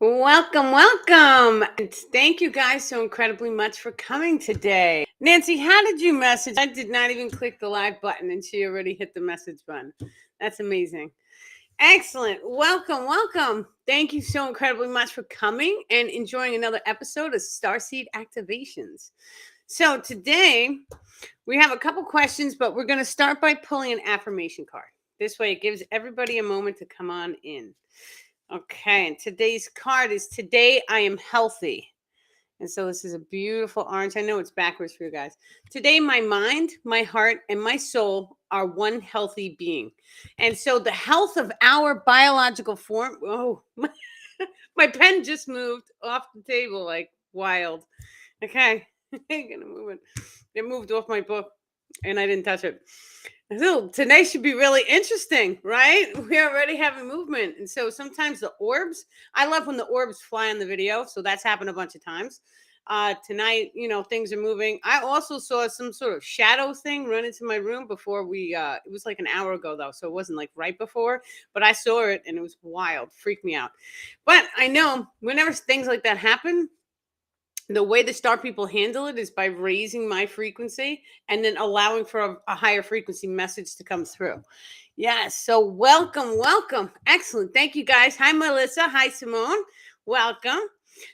Welcome, welcome. And thank you guys so incredibly much for coming today. Nancy, how did you message? I did not even click the live button and she already hit the message button. That's amazing. Excellent. Welcome, welcome. Thank you so incredibly much for coming and enjoying another episode of Starseed Activations. So today we have a couple questions, but we're going to start by pulling an affirmation card. This way it gives everybody a moment to come on in. Okay, and today's card is Today I Am Healthy. And so this is a beautiful orange. I know it's backwards for you guys. Today, my mind, my heart, and my soul are one healthy being. And so the health of our biological form. Oh, my pen just moved off the table like wild. Okay, I'm gonna move it. It moved off my book and I didn't touch it. So today should be really interesting, right? We're already having movement. And so sometimes the orbs, I love when the orbs fly on the video. So that's happened a bunch of times. Tonight, things are moving. I also saw some sort of shadow thing run into my room before it was like an hour ago though. So it wasn't like right before, but I saw it and it was wild, freaked me out. But I know whenever things like that happen, the way the star people handle it is by raising my frequency and then allowing for a higher frequency message to come through. Yes. So welcome, welcome. Excellent. Thank you guys. Hi, Melissa. Hi, Simone. Welcome.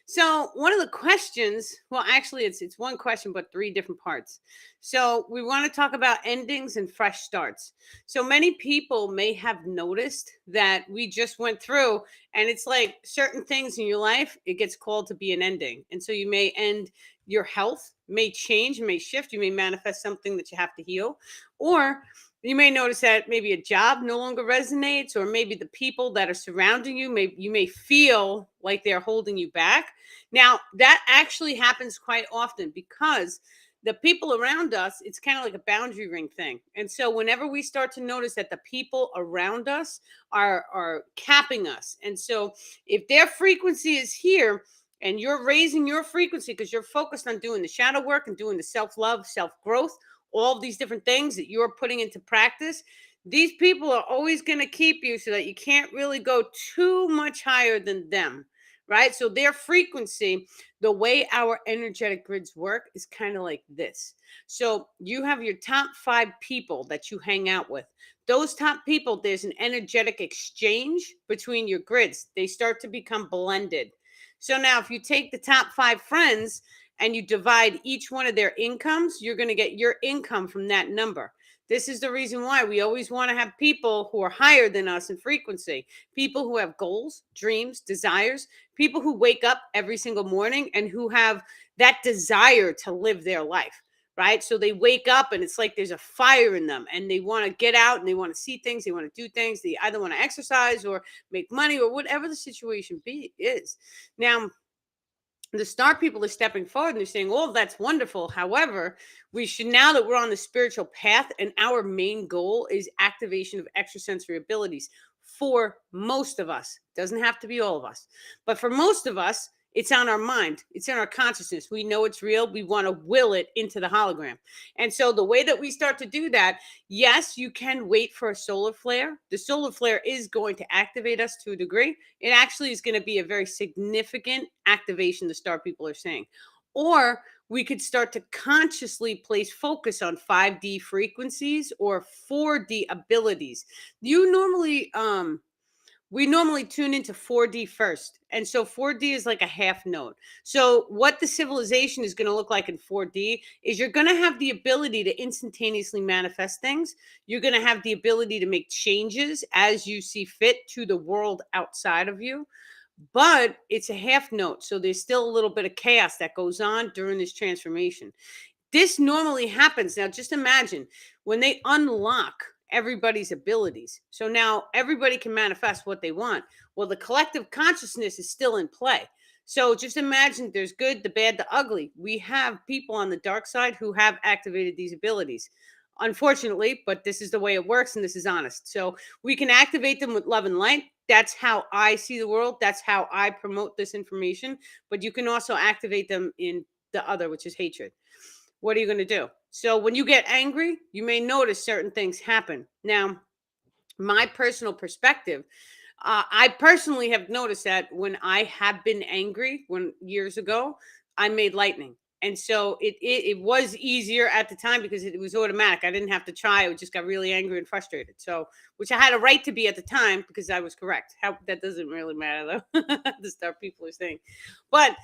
So one of the questions, well, actually it's one question, but three different parts. So we want to talk about endings and fresh starts. So many people may have noticed that we just went through, and it's like certain things in your life, it gets called to be an ending. And so you may end, your health may change, may shift, you may manifest something that you have to heal, or you may notice that maybe a job no longer resonates, or maybe the people that are surrounding you, you may feel like they're holding you back. Now, that actually happens quite often because the people around us, it's kind of like a boundary ring thing. And so whenever we start to notice that the people around us are capping us, and so if their frequency is here and you're raising your frequency because you're focused on doing the shadow work and doing the self-love, self-growth, all of these different things that you're putting into practice, these people are always going to keep you so that you can't really go too much higher than them, right? So their frequency, the way our energetic grids work is kind of like this. So you have your top 5 people that you hang out with. Those top people, there's an energetic exchange between your grids. They start to become blended. So now if you take the top 5 friends and you divide each one of their incomes, you're going to get your income from that number. This is the reason why we always want to have people who are higher than us in frequency, people who have goals, dreams, desires, people who wake up every single morning and who have that desire to live their life, right? So they wake up and it's like there's a fire in them and they want to get out and they want to see things, they want to do things, they either want to exercise or make money or whatever the situation is. Now, the star people are stepping forward and they're saying, oh, that's wonderful. However, we should, now that we're on the spiritual path and our main goal is activation of extrasensory abilities for most of us, doesn't have to be all of us, but for most of us, it's on our mind. It's in our consciousness. We know it's real. We want to will it into the hologram. And so the way that we start to do that, yes, you can wait for a solar flare. The solar flare is going to activate us to a degree. It actually is going to be a very significant activation, the star people are saying. Or we could start to consciously place focus on 5D frequencies or 4D abilities. You normally, we normally tune into 4D first. And so 4D is like a half note. So what the civilization is going to look like in 4D is you're going to have the ability to instantaneously manifest things. You're going to have the ability to make changes as you see fit to the world outside of you. But it's a half note. So there's still a little bit of chaos that goes on during this transformation. This normally happens. Now, just imagine when they unlock everybody's abilities. So now everybody can manifest what they want. Well, the collective consciousness is still in play. So just imagine there's good, the bad, the ugly. We have people on the dark side who have activated these abilities. Unfortunately, but this is the way it works and this is honest. So we can activate them with love and light. That's how I see the world. That's how I promote this information. But you can also activate them in the other, which is hatred. What are you going to do? So when you get angry, you may notice certain things happen. Now, my personal perspective, I personally have noticed that when I have been angry, when years ago, I made lightning. And so it was easier at the time because it was automatic. I didn't have to try. I just got really angry and frustrated. So, which I had a right to be at the time because I was correct. How that doesn't really matter though. The stuff people are saying, but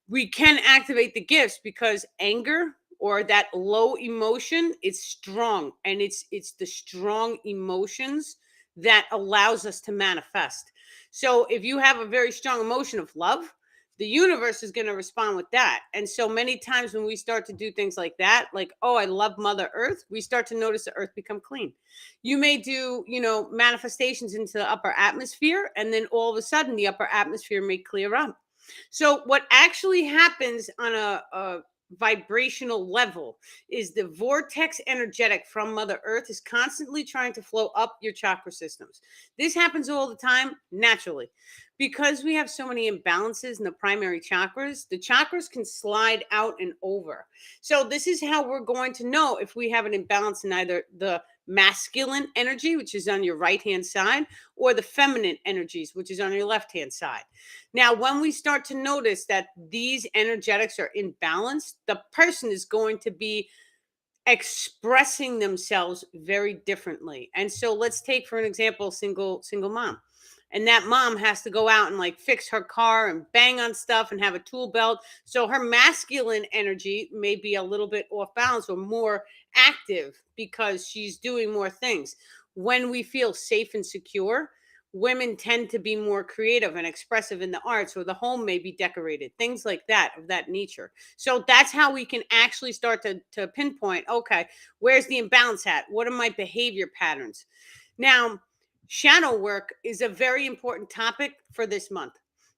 we can activate the gifts because anger or that low emotion is strong, and it's the strong emotions that allows us to manifest. So if you have a very strong emotion of love, the universe is going to respond with that. And so many times when we start to do things like that, like, oh, I love Mother Earth, we start to notice the earth become clean. You may do, manifestations into the upper atmosphere, and then all of a sudden the upper atmosphere may clear up. So what actually happens on a vibrational level is the vortex energetic from Mother Earth is constantly trying to flow up your chakra systems. This happens all the time naturally. Because we have so many imbalances in the primary chakras, the chakras can slide out and over. So this is how we're going to know if we have an imbalance in either the masculine energy, which is on your right hand side, or the feminine energies, which is on your left hand side. Now, when we start to notice that these energetics are in balance, the person is going to be expressing themselves very differently. And so let's take for an example single mom. And that mom has to go out and like fix her car and bang on stuff and have a tool belt. So her masculine energy may be a little bit off balance or more active because she's doing more things. When we feel safe and secure, women tend to be more creative and expressive in the arts, or the home may be decorated, things like that, of that nature. So that's how we can actually start to pinpoint, okay, where's the imbalance at? What are my behavior patterns? Now, shadow work is a very important topic for this month.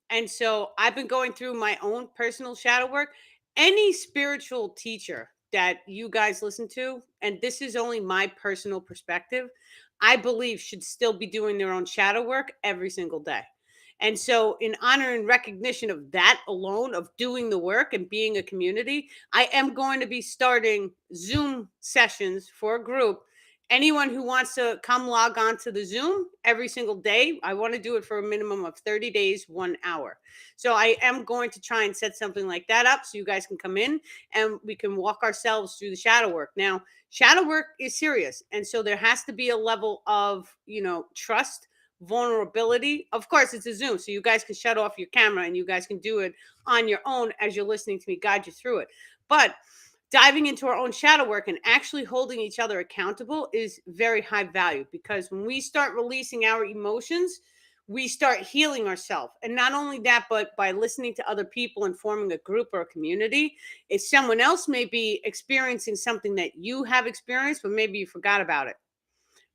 And so I've been going through my own personal shadow work. Any spiritual teacher that you guys listen to, and this is only my personal perspective, I believe should still be doing their own shadow work every single day. And so, in honor and recognition of that alone, of doing the work and being a community, I am going to be starting Zoom sessions for a group. Anyone who wants to come log on to the Zoom every single day, I want to do it for a minimum of 30 days, 1 hour. So I am going to try and set something like that up so you guys can come in and we can walk ourselves through the shadow work. Now, shadow work is serious. And so there has to be a level of, trust, vulnerability. Of course, it's a Zoom, so you guys can shut off your camera and you guys can do it on your own as you're listening to me guide you through it. But diving into our own shadow work and actually holding each other accountable is very high value, because when we start releasing our emotions, we start healing ourselves. And not only that, but by listening to other people and forming a group or a community, if someone else may be experiencing something that you have experienced, but maybe you forgot about it.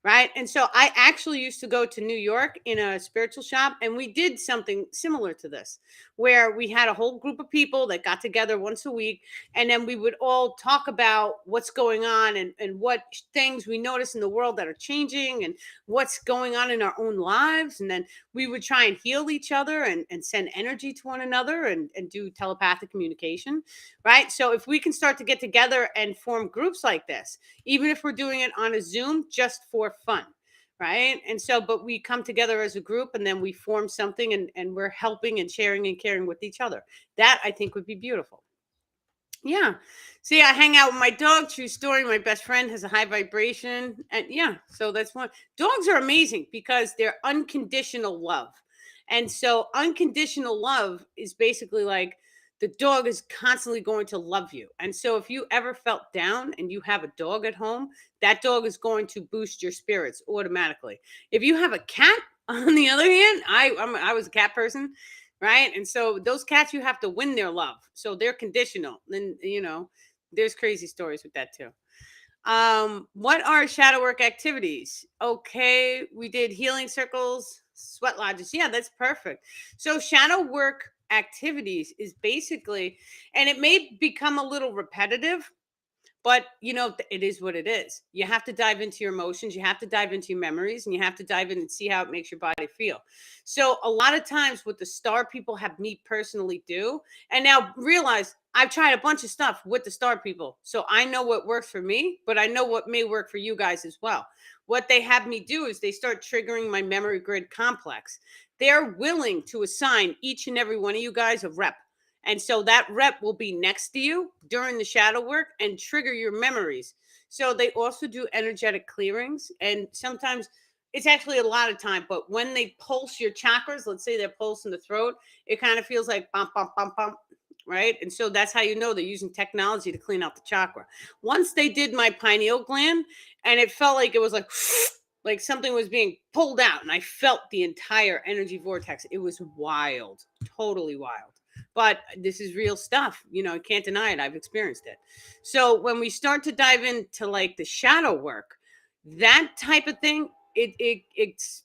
Right. And so I actually used to go to New York in a spiritual shop, and we did something similar to this, where we had a whole group of people that got together once a week. And then we would all talk about what's going on, and what things we notice in the world that are changing and what's going on in our own lives. And then we would try and heal each other and send energy to one another and do telepathic communication. Right. So if we can start to get together and form groups like this, even if we're doing it on a Zoom just for fun, right? And so, but we come together as a group and then we form something, and we're helping and sharing and caring with each other. That I think would be beautiful. Yeah. See, I hang out with my dog. True story. My best friend has a high vibration. And yeah, so that's one. Dogs are amazing because they're unconditional love. And so unconditional love is basically like the dog is constantly going to love you. And so if you ever felt down and you have a dog at home, that dog is going to boost your spirits automatically. If you have a cat, on the other hand, I was a cat person, right? And so those cats, you have to win their love. So they're conditional. And there's crazy stories with that too. What are shadow work activities? Okay, we did healing circles, sweat lodges. Yeah, that's perfect. So shadow work activities is basically, and it may become a little repetitive, but it is what it is. You have to dive into your emotions, you have to dive into your memories, and you have to dive in and see how it makes your body feel. So a lot of times what the star people have me personally do, and now realize I've tried a bunch of stuff with the star people. So I know what works for me, but I know what may work for you guys as well. what they have me do is they start triggering my memory grid complex. They're willing to assign each and every one of you guys a rep. And so that rep will be next to you during the shadow work and trigger your memories. So they also do energetic clearings. And sometimes it's actually a lot of time, but when they pulse your chakras, let's say they're pulsing the throat, it kind of feels like bump, bump, bump, bump, right? And so that's how you know they're using technology to clean out the chakra. Once they did my pineal gland, and it felt like it was like something was being pulled out, and I felt the entire energy vortex. It was wild, totally wild. But this is real stuff. You know, I can't deny it. I've experienced it. So when we start to dive into like the shadow work, that type of thing, it's,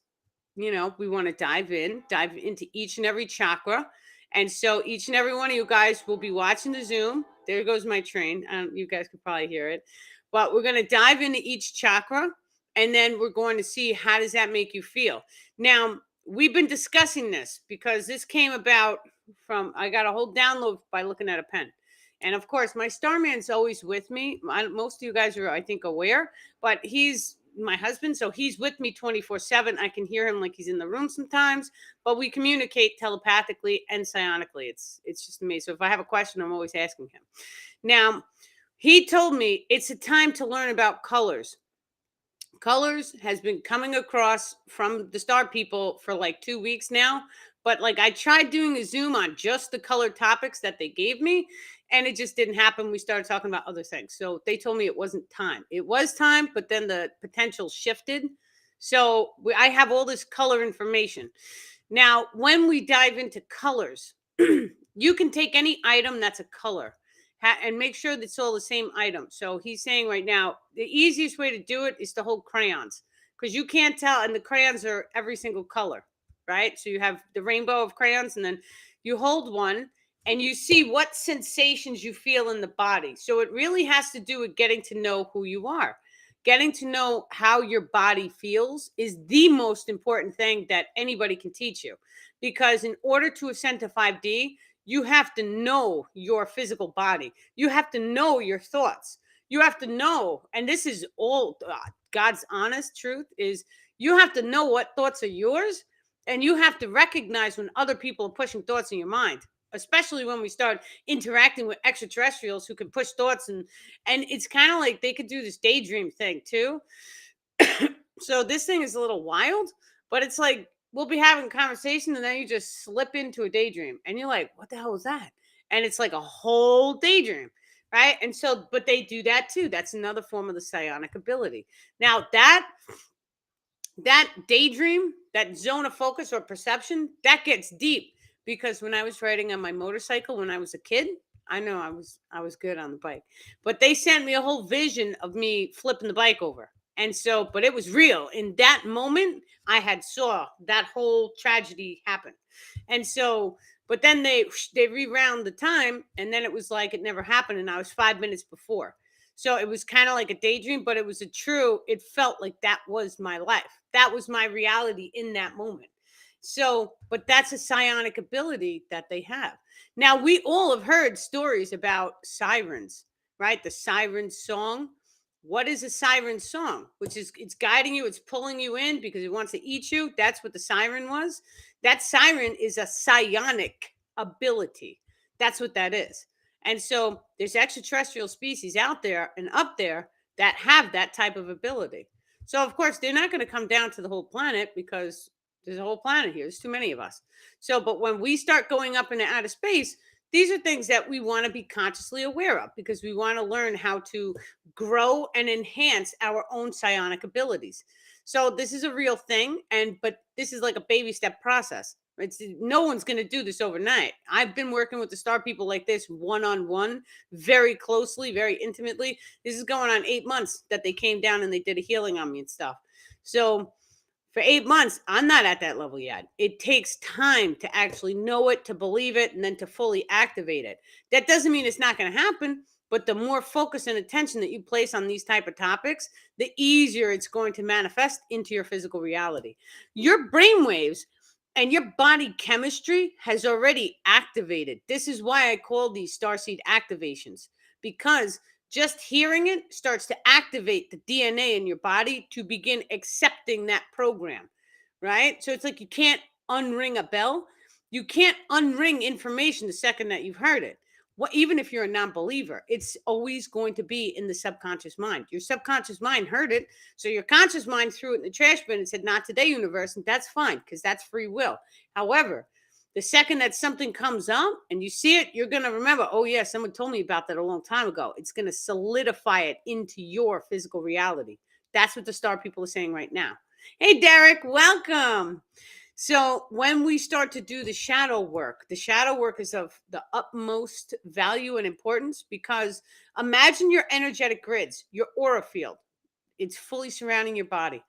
you know, we want to dive into each and every chakra. And so each and every one of you guys will be watching the Zoom. There goes my train. You guys could probably hear it. But we're going to dive into each chakra, and then we're going to see how does that make you feel. Now, we've been discussing this because this came about from, I got a whole download by looking at a pen. And of course, my Starman's always with me. Most of you guys are, I think, aware, but he's my husband, so he's with me 24/7. I can hear him like he's in the room sometimes, but we communicate telepathically and psionically. It's just amazing. So if I have a question, I'm always asking him. Now, he told me it's a time to learn about colors. Colors has been coming across from the star people for like 2 weeks now. But like I tried doing a Zoom on just the color topics that they gave me, and it just didn't happen. We started talking about other things. So they told me it wasn't time. It was time, but then the potential shifted. So I have all this color information. Now, when we dive into colors, you can take any item that's a color and make sure that it's all the same item. So he's saying right now, the easiest way to do it is to hold crayons, because you can't tell. And the crayons are every single color, right? So you have the rainbow of crayons, and then you hold one and you see what sensations you feel in the body. So it really has to do with getting to know who you are. Getting to know how your body feels is the most important thing that anybody can teach you. Because in order to ascend to 5D, you have to know your physical body. You have to know your thoughts. You have to know, and this is all God's honest truth, is you have to know what thoughts are yours, and you have to recognize when other people are pushing thoughts in your mind, especially when we start interacting with extraterrestrials who can push thoughts, and it's kind of like they could do this daydream thing too. So this thing is a little wild, but it's like we'll be having a conversation and then you just slip into a daydream and you're like, what the hell is that? And it's like a whole daydream, right? And so, but they do that too. That's another form of the psionic ability. Now that daydream, that zone of focus or perception, that gets deep, because when I was riding on my motorcycle when I was a kid, I know I was good on the bike, but they sent me a whole vision of me flipping the bike over. And so, but it was real. In that moment, I had saw that whole tragedy happen. And so, but then they rewound the time, and then it was like it never happened, and I was 5 minutes before. So it was kind of like a daydream, but it was it felt like that was my life. That was my reality in that moment. So, but that's a psionic ability that they have. Now, we all have heard stories about sirens, right? The siren song. What is a siren song? Which is, it's guiding you, it's pulling you in because it wants to eat you. That's what the siren was. That siren is a psionic ability. That's what that is. And so there's extraterrestrial species out there and up there that have that type of ability. So of course they're not going to come down to the whole planet, because there's a whole planet here. There's too many of us. So, but when we start going up into outer space, these are things that we want to be consciously aware of, because we want to learn how to grow and enhance our own psionic abilities. So this is a real thing, but this is like a baby step process. No one's going to do this overnight. I've been working with the star people like this one-on-one, very closely, very intimately. This is going on 8 months that they came down and they did a healing on me and stuff. So for 8 months, I'm not at that level yet. It takes time to actually know it, to believe it, and then to fully activate it. That doesn't mean it's not going to happen, but the more focus and attention that you place on these type of topics, the easier it's going to manifest into your physical reality. Your brainwaves and your body chemistry has already activated. This is why I call these Starseed Activations, because Just hearing it starts to activate the DNA in your body to begin accepting that program, right? So it's like you can't unring a bell. You can't unring information the second that you've heard it. What, even if you're a non-believer, it's always going to be in the subconscious mind. Your subconscious mind heard it, so your conscious mind threw it in the trash bin and said, "Not today, universe," and that's fine because that's free will. However, the second that something comes up and you see it, you're going to remember, oh, yeah, someone told me about that a long time ago. It's going to solidify it into your physical reality. That's what the star people are saying right now. Hey, Derek, welcome. So when we start to do the shadow work is of the utmost value and importance, because imagine your energetic grids, your aura field. It's fully surrounding your body.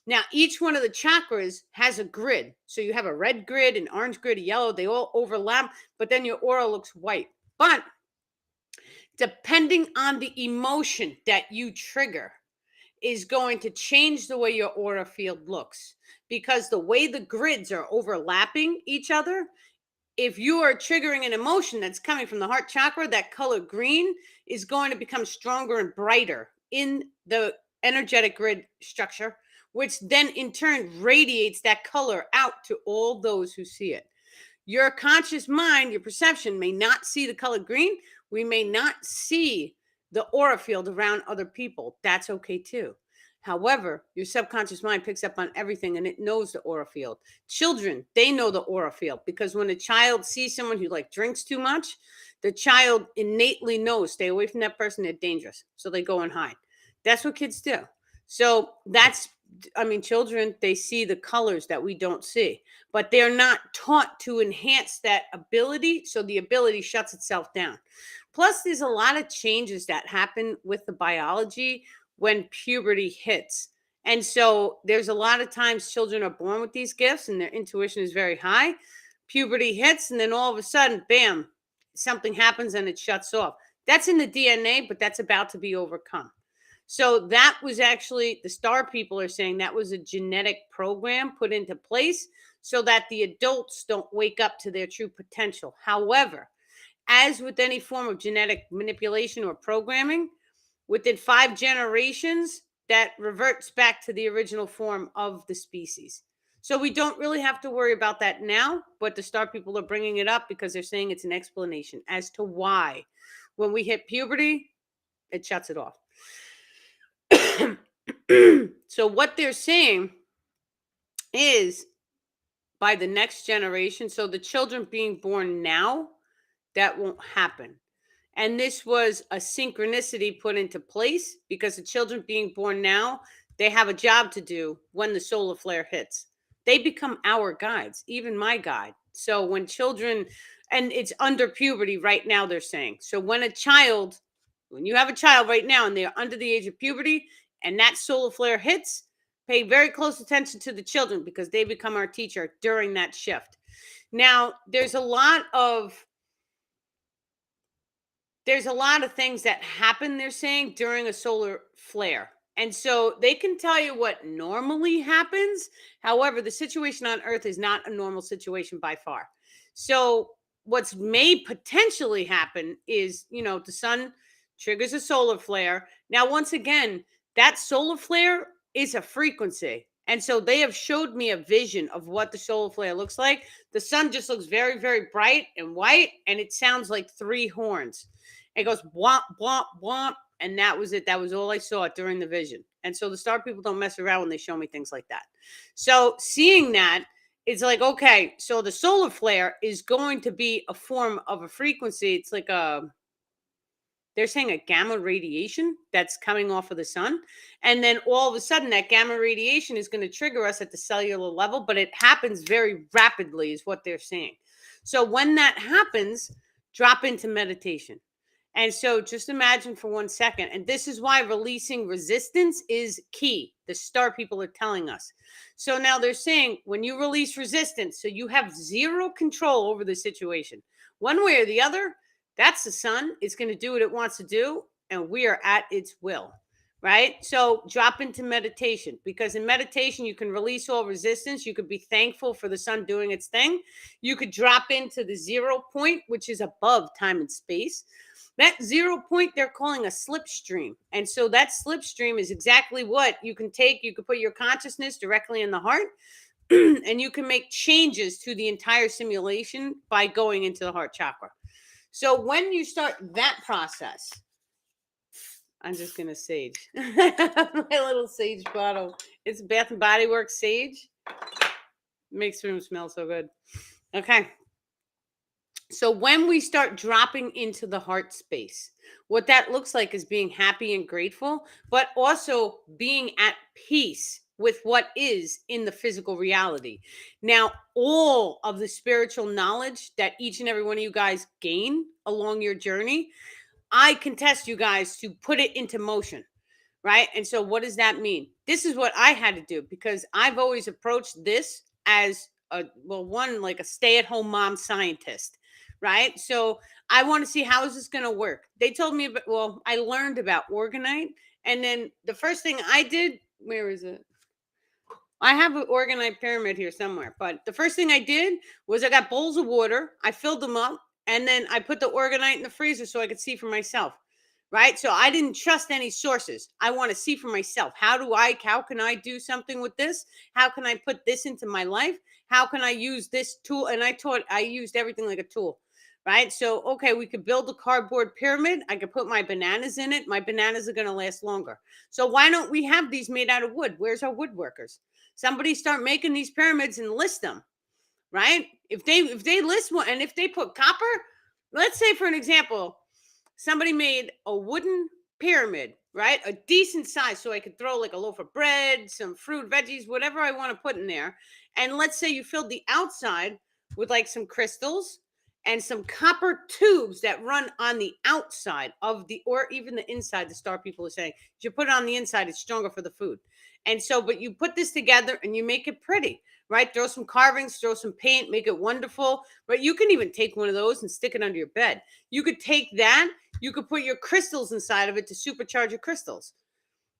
Now, each one of the chakras has a grid. So you have a red grid, an orange grid, a yellow, they all overlap, but then your aura looks white. But depending on the emotion that you trigger is going to change the way your aura field looks, because the way the grids are overlapping each other, if you are triggering an emotion that's coming from the heart chakra, that color green is going to become stronger and brighter in the energetic grid structure, which then in turn radiates that color out to all those who see it. Your conscious mind, your perception may not see the color green. We may not see the aura field around other people. That's okay too. However, your subconscious mind picks up on everything and it knows the aura field. Children, they know the aura field, because when a child sees someone who like drinks too much, the child innately knows, stay away from that person, they're dangerous. So they go and hide. That's what kids do. So children, they see the colors that we don't see, but they're not taught to enhance that ability. So the ability shuts itself down. Plus, there's a lot of changes that happen with the biology when puberty hits. And so there's a lot of times children are born with these gifts and their intuition is very high. Puberty hits, and then all of a sudden, bam, something happens and it shuts off. That's in the DNA, but that's about to be overcome. So that was actually, the star people are saying that was a genetic program put into place so that the adults don't wake up to their true potential. However, as with any form of genetic manipulation or programming, within 5 generations, that reverts back to the original form of the species. So we don't really have to worry about that now, but the star people are bringing it up because they're saying it's an explanation as to why when we hit puberty, it shuts it off. So what they're saying is by the next generation, so the children being born now, that won't happen. And this was a synchronicity put into place because the children being born now, they have a job to do when the solar flare hits. They become our guides, even my guide. So when children, and it's under puberty right now, they're saying. So when you have a child right now and they're under the age of puberty and that solar flare hits, pay very close attention to the children because they become our teacher during that shift. Now, there's a lot of things that happen, they're saying, during a solar flare. And so they can tell you what normally happens. However, the situation on Earth is not a normal situation by far. So what's may potentially happen is, the sun triggers a solar flare. Now, once again, that solar flare is a frequency. And so they have showed me a vision of what the solar flare looks like. The sun just looks very, very bright and white, and it sounds like 3 horns. It goes womp, womp, womp. And that was it. That was all I saw during the vision. And so the star people don't mess around when they show me things like that. So seeing that, it's like, okay, so the solar flare is going to be a form of a frequency. It's like they're saying a gamma radiation that's coming off of the sun. And then all of a sudden that gamma radiation is going to trigger us at the cellular level, but it happens very rapidly is what they're saying. So when that happens, drop into meditation. And so just imagine for 1 second, and this is why releasing resistance is key. The star people are telling us. So now they're saying when you release resistance, so you have 0 control over the situation, one way or the other, that's the sun. It's going to do what it wants to do, and we are at its will. right? So drop into meditation, because in meditation, you can release all resistance. You could be thankful for the sun doing its thing. You could drop into the 0 point, which is above time and space. That 0 point, they're calling a slipstream. And so that slipstream is exactly what you can take. You could put your consciousness directly in the heart, and you can make changes to the entire simulation by going into the heart chakra. So when you start that process, I'm just gonna sage my little sage bottle. It's Bath and Body Works sage. Makes the room smell so good. Okay. So when we start dropping into the heart space, what that looks like is being happy and grateful, but also being at peace with what is in the physical reality. Now, all of the spiritual knowledge that each and every one of you guys gain along your journey, I contest you guys to put it into motion, right? And so, what does that mean? This is what I had to do, because I've always approached this as one, like a stay-at-home mom scientist, right? So, I want to see, how is this going to work? They told me about, well, I learned about Organite, and then the first thing I did, where is it? I have an Organite pyramid here somewhere, but the first thing I did was I got bowls of water, I filled them up, and then I put the Organite in the freezer so I could see for myself. Right? So I didn't trust any sources. I want to see for myself. How can I do something with this? How can I put this into my life? How can I use this tool? And I used everything like a tool. Right? So, okay, we could build a cardboard pyramid. I could put my bananas in it. My bananas are going to last longer. So why don't we have these made out of wood? Where's our woodworkers? Somebody start making these pyramids and list them, right? If they list one, and if they put copper, let's say for an example, somebody made a wooden pyramid, right? A decent size, so I could throw like a loaf of bread, some fruit, veggies, whatever I want to put in there. And let's say you filled the outside with like some crystals and some copper tubes that run on the outside of the, or even the inside. The star people are saying, if you put it on the inside, it's stronger for the food. And so, but you put this together and you make it pretty, right? Throw some carvings, throw some paint, make it wonderful. But you can even take one of those and stick it under your bed. You could take that, you could put your crystals inside of it to supercharge your crystals,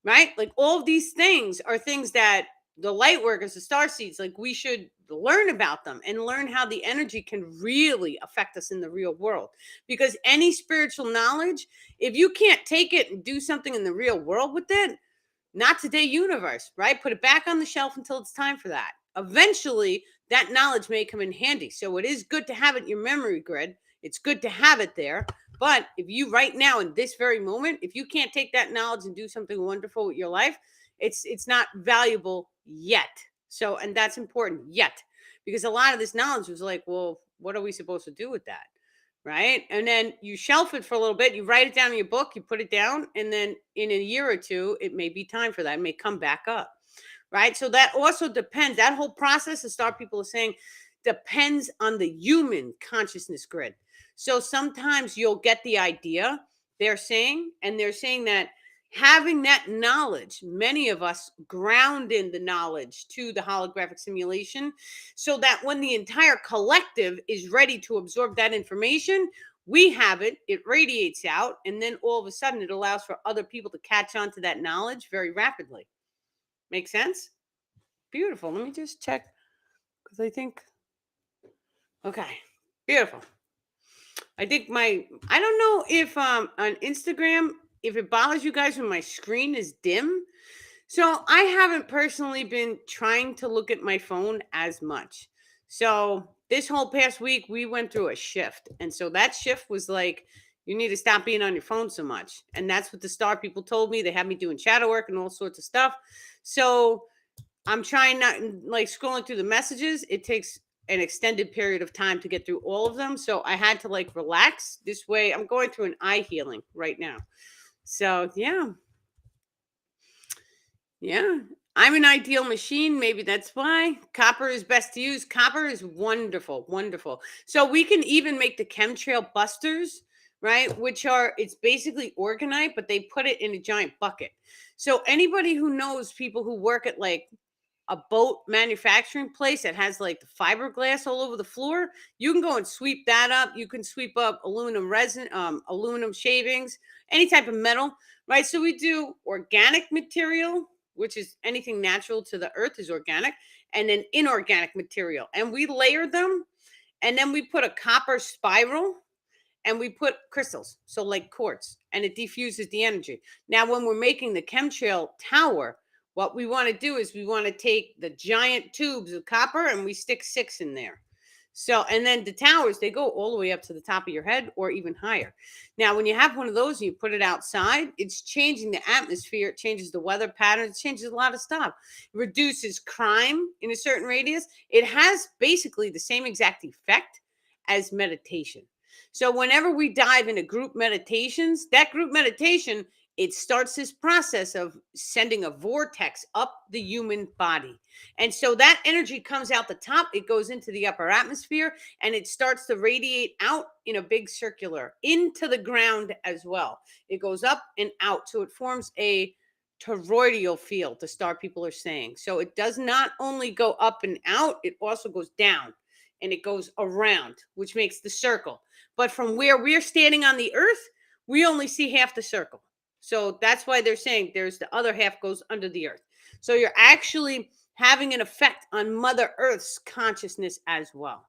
right? Like all of these things are things that the light workers, the star seeds, like we should learn about them and learn how the energy can really affect us in the real world. Because any spiritual knowledge, if you can't take it and do something in the real world with it, not today, universe, right? Put it back on the shelf until it's time for that. Eventually, that knowledge may come in handy. So it is good to have it in your memory grid. It's good to have it there. But if you right now in this very moment, if you can't take that knowledge and do something wonderful with your life, it's not valuable yet. So, and that's important, yet, because a lot of this knowledge was like, well, what are we supposed to do with that? Right? And then you shelf it for a little bit, you write it down in your book, you put it down, and then in a year or two, it may be time for that. It may come back up. Right? So that also depends. That whole process, the star people are saying, depends on the human consciousness grid. So sometimes you'll get the idea, they're saying, and they're saying that having that knowledge, many of us ground in the knowledge to the holographic simulation, so that when the entire collective is ready to absorb that information, we have it, it radiates out, and then all of a sudden it allows for other people to catch on to that knowledge very rapidly. Make sense? Beautiful. Let me just check, because I think, okay, beautiful. I think I don't know if on Instagram, if it bothers you guys when my screen is dim. So I haven't personally been trying to look at my phone as much. So this whole past week we went through a shift. And so that shift was like, you need to stop being on your phone so much. And that's what the star people told me. They had me doing shadow work and all sorts of stuff. So I'm trying not, like, scrolling through the messages. It takes an extended period of time to get through all of them. So I had to like relax this way. I'm going through an eye healing right now. So yeah. Yeah. I'm an ideal machine. Maybe that's why copper is best to use. Copper is wonderful, wonderful. So we can even make the chemtrail busters, right? Which are, it's basically organite, but they put it in a giant bucket. So anybody who knows people who work at like a boat manufacturing place that has like the fiberglass all over the floor, you can go and sweep that up. You can sweep up aluminum resin, aluminum shavings, any type of metal, right? So we do organic material, which is anything natural to the earth is organic, and then inorganic material. And we layer them, and then we put a copper spiral and we put crystals, so like quartz, and it diffuses the energy. Now, when we're making the chemtrail tower, what we want to do is we want to take the giant tubes of copper and we stick 6 in there. So, and then the towers, they go all the way up to the top of your head or even higher. Now, when you have one of those and you put it outside, it's changing the atmosphere, it changes the weather patterns, it changes a lot of stuff. It reduces crime in a certain radius. It has basically the same exact effect as meditation. So whenever we dive into group meditations, that group meditation, it starts this process of sending a vortex up the human body. And so that energy comes out the top, it goes into the upper atmosphere, and it starts to radiate out in a big circular into the ground as well. It goes up and out. So it forms a toroidal field, the star people are saying. So it does not only go up and out, it also goes down and it goes around, which makes the circle. But from where we're standing on the earth, we only see half the circle. So that's why they're saying there's the other half goes under the earth. So you're actually having an effect on Mother Earth's consciousness as well.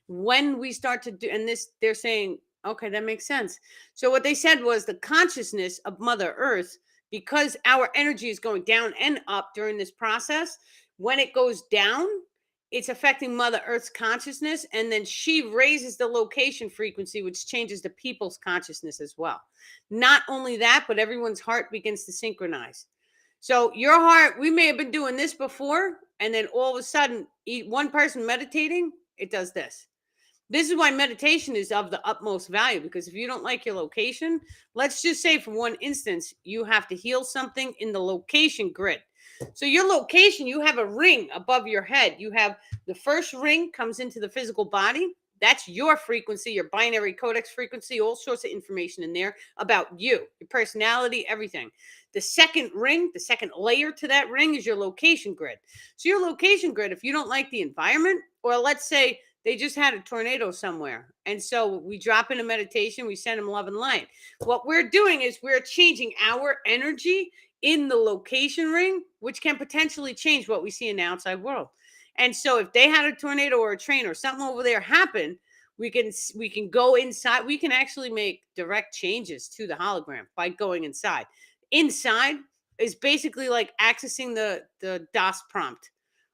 When we start to do, and this, they're saying, okay, that makes sense. So what they said was the consciousness of Mother Earth, because our energy is going down and up during this process, when it goes down, it's affecting Mother Earth's consciousness, and then she raises the location frequency, which changes the people's consciousness as well. Not only that, but everyone's heart begins to synchronize. So your heart, we may have been doing this before, and then all of a sudden, one person meditating, it does this. This is why meditation is of the utmost value, because if you don't like your location, let's just say for one instance, you have to heal something in the location grid. So your location, you have a ring above your head. You have the first ring comes into the physical body. That's your frequency, your binary codex frequency, all sorts of information in there about you, your personality, everything. The second ring, the second layer to that ring is your location grid. So your location grid, if you don't like the environment, or let's say they just had a tornado somewhere, and so we drop into meditation, we send them love and light. What we're doing is we're changing our energy in the location ring, which can potentially change what we see in the outside world. And so if they had a tornado or a train or something over there happen, we can go inside. We can actually make direct changes to the hologram by going inside. Inside is basically like accessing the DOS prompt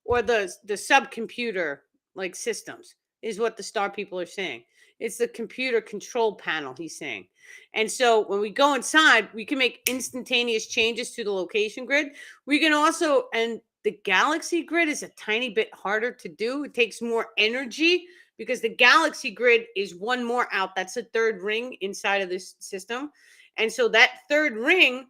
or the subcomputer like systems is what the star people are saying. It's the computer control panel, he's saying. And so when we go inside, we can make instantaneous changes to the location grid. We can also, and the galaxy grid is a tiny bit harder to do. It takes more energy because the galaxy grid is one more out. That's the third ring inside of this system. And so that third ring,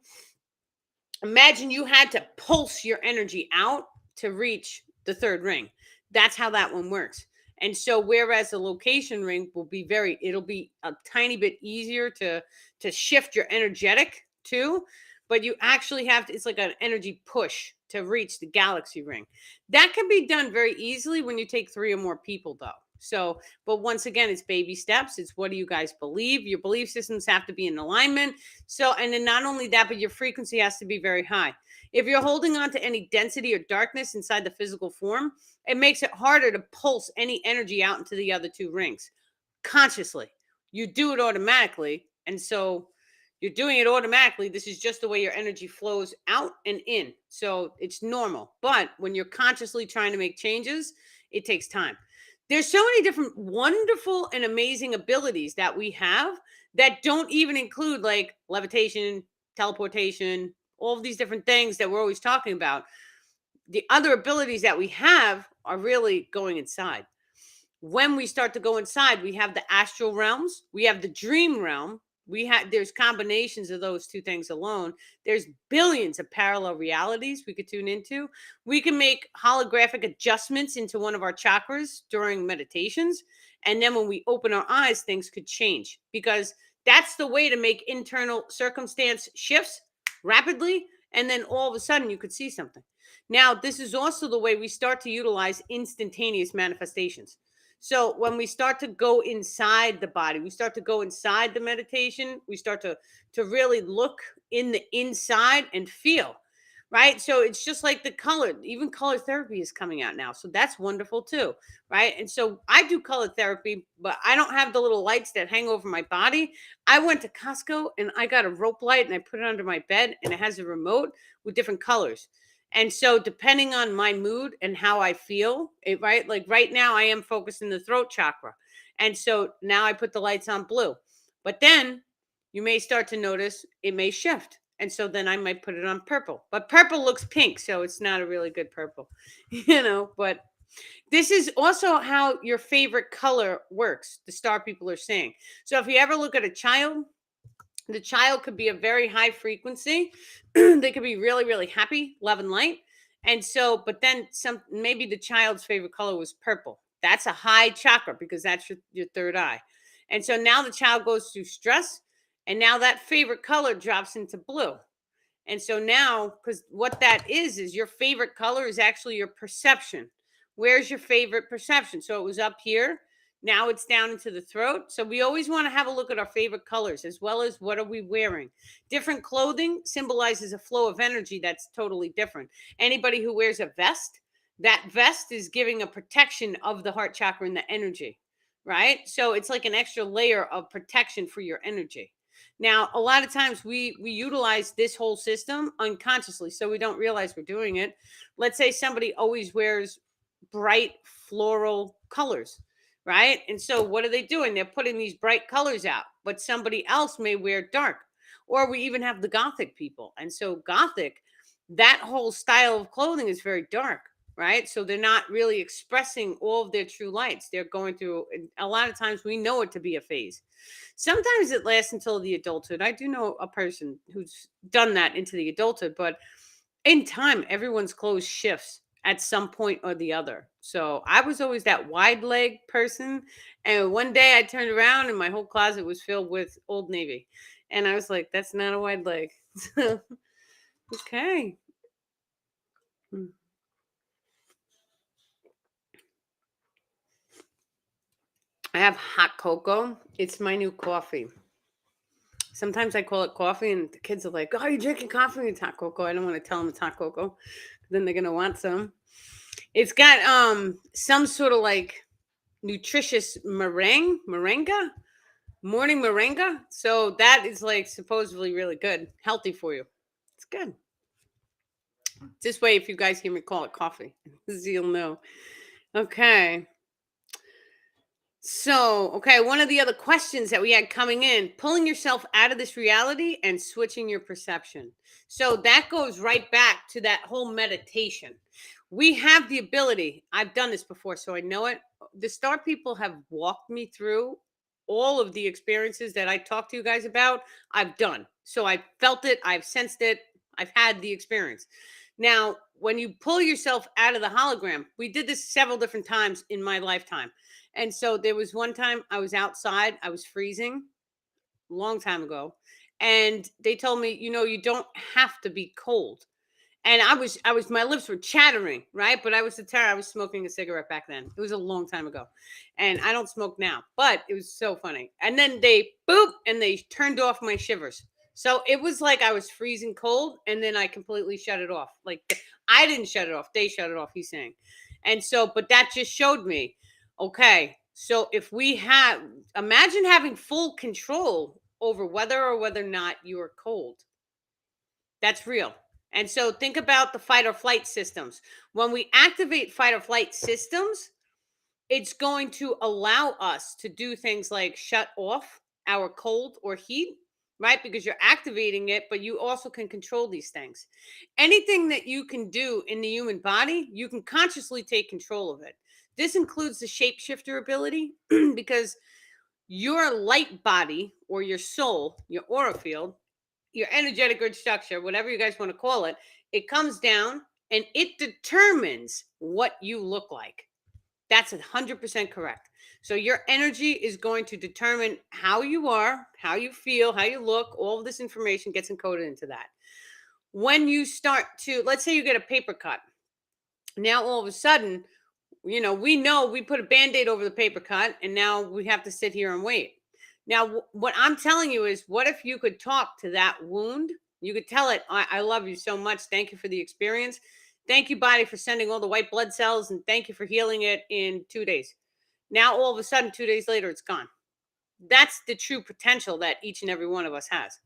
imagine you had to pulse your energy out to reach the third ring. That's how that one works. And so whereas the location ring will be it'll be a tiny bit easier to shift your energetic to, but you actually have to, it's like an energy push to reach the galaxy ring. That can be done very easily when you take 3 or more people though. So, but once again, it's baby steps. It's what do you guys believe? Your belief systems have to be in alignment. So, and then not only that, but your frequency has to be very high. If you're holding on to any density or darkness inside the physical form, it makes it harder to pulse any energy out into the other 2 rings consciously. You do it automatically. And so you're doing it automatically. This is just the way your energy flows out and in. So it's normal. But when you're consciously trying to make changes, it takes time. There's so many different wonderful and amazing abilities that we have that don't even include like levitation, teleportation, all of these different things that we're always talking about. The other abilities that we have are really going inside. When we start to go inside, we have the astral realms, we have the dream realm. There's combinations of those 2 things alone. There's billions of parallel realities we could tune into. We can make holographic adjustments into one of our chakras during meditations. And then when we open our eyes, things could change because that's the way to make internal circumstance shifts rapidly. And then all of a sudden you could see something. Now, this is also the way we start to utilize instantaneous manifestations. So when we start to go inside the body, we start to go inside the meditation, we start to really look in the inside and feel, right? So it's just like the color, even color therapy is coming out now. So that's wonderful too, right? And so I do color therapy, but I don't have the little lights that hang over my body. I went to Costco and I got a rope light and I put it under my bed and it has a remote with different colors. And so depending on my mood and how I feel, it, right? Like right now I am focused in the throat chakra. And so now I put the lights on blue. But then you may start to notice it may shift. And so then I might put it on purple. But purple looks pink, so it's not a really good purple. But this is also how your favorite color works. The star people are saying. So if you ever look at a child, the child could be a very high frequency. They could be really, really happy, love and light. And so, but then maybe the child's favorite color was purple. That's a high chakra because that's your third eye. And so now the child goes through stress, and now that favorite color drops into blue. And so now, because what that is your favorite color is actually your perception. Where's your favorite perception? So it was up here. Now it's down into the throat. So we always want to have a look at our favorite colors as well as what are we wearing. Different clothing symbolizes a flow of energy that's totally different. Anybody who wears a vest, that vest is giving a protection of the heart chakra and the energy, right? So it's like an extra layer of protection for your energy. Now, a lot of times we utilize this whole system unconsciously, so we don't realize we're doing it. Let's say somebody always wears bright floral colors, right? And so what are they doing? They're putting these bright colors out, but somebody else may wear dark. Or we even have the gothic people. And so gothic, that whole style of clothing is very dark, right? So they're not really expressing all of their true lights. They're going through, a lot of times we know it to be a phase. Sometimes it lasts until the adulthood. I do know a person who's done that into the adulthood, but in time, everyone's clothes shifts at some point or the other. So I was always that wide leg person. And one day I turned around and my whole closet was filled with Old Navy. And I was like, that's not a wide leg. Okay. Hmm. I have hot cocoa. It's my new coffee. Sometimes I call it coffee, and the kids are like, "Oh, you're drinking coffee with hot cocoa." I don't want to tell them it's hot cocoa. Then they're gonna want some. It's got some sort of like nutritious moringa, morning moringa. So that is like supposedly really good, healthy for you. It's good. This way, if you guys hear me call it coffee, you'll know. Okay. So, okay, one of the other questions that we had coming in, pulling yourself out of this reality and switching your perception. So that goes right back to that whole meditation. We have the ability, I've done this before, so I know it. The star people have walked me through all of the experiences that I talked to you guys about. I've done. So I felt it, I've sensed it, I've had the experience. Now, when you pull yourself out of the hologram, we did this several different times in my lifetime. And so there was one time I was outside, I was freezing a long time ago. And they told me, you don't have to be cold. And my lips were chattering, right? But I was determined. I was smoking a cigarette back then. It was a long time ago. And I don't smoke now, but it was so funny. And then they boop and they turned off my shivers. So it was like I was freezing cold and then I completely shut it off. Like I didn't shut it off. They shut it off, he's saying. And so, but that just showed me, okay, so if we have, imagine having full control over whether or whether or not you are cold. That's real. And so think about the fight or flight systems. When we activate fight or flight systems, it's going to allow us to do things like shut off our cold or heat, right? Because you're activating it, but you also can control these things. Anything that you can do in the human body, you can consciously take control of it. This includes the shapeshifter ability because your light body or your soul, your aura field, your energetic grid structure, whatever you guys want to call it, it comes down and it determines what you look like. That's 100% correct. So your energy is going to determine how you are, how you feel, how you look. All of this information gets encoded into that. when you start to, let's say you get a paper cut. Now all of a sudden, we know we put a band-aid over the paper cut and now we have to sit here and wait. Now what I'm telling you is, what if you could talk to that wound? You could tell it, I love you so much, thank you for the experience, thank you body for sending all the white blood cells, and thank you for healing it in 2 days. Now all of a sudden 2 days later it's gone. That's the true potential that each and every one of us has.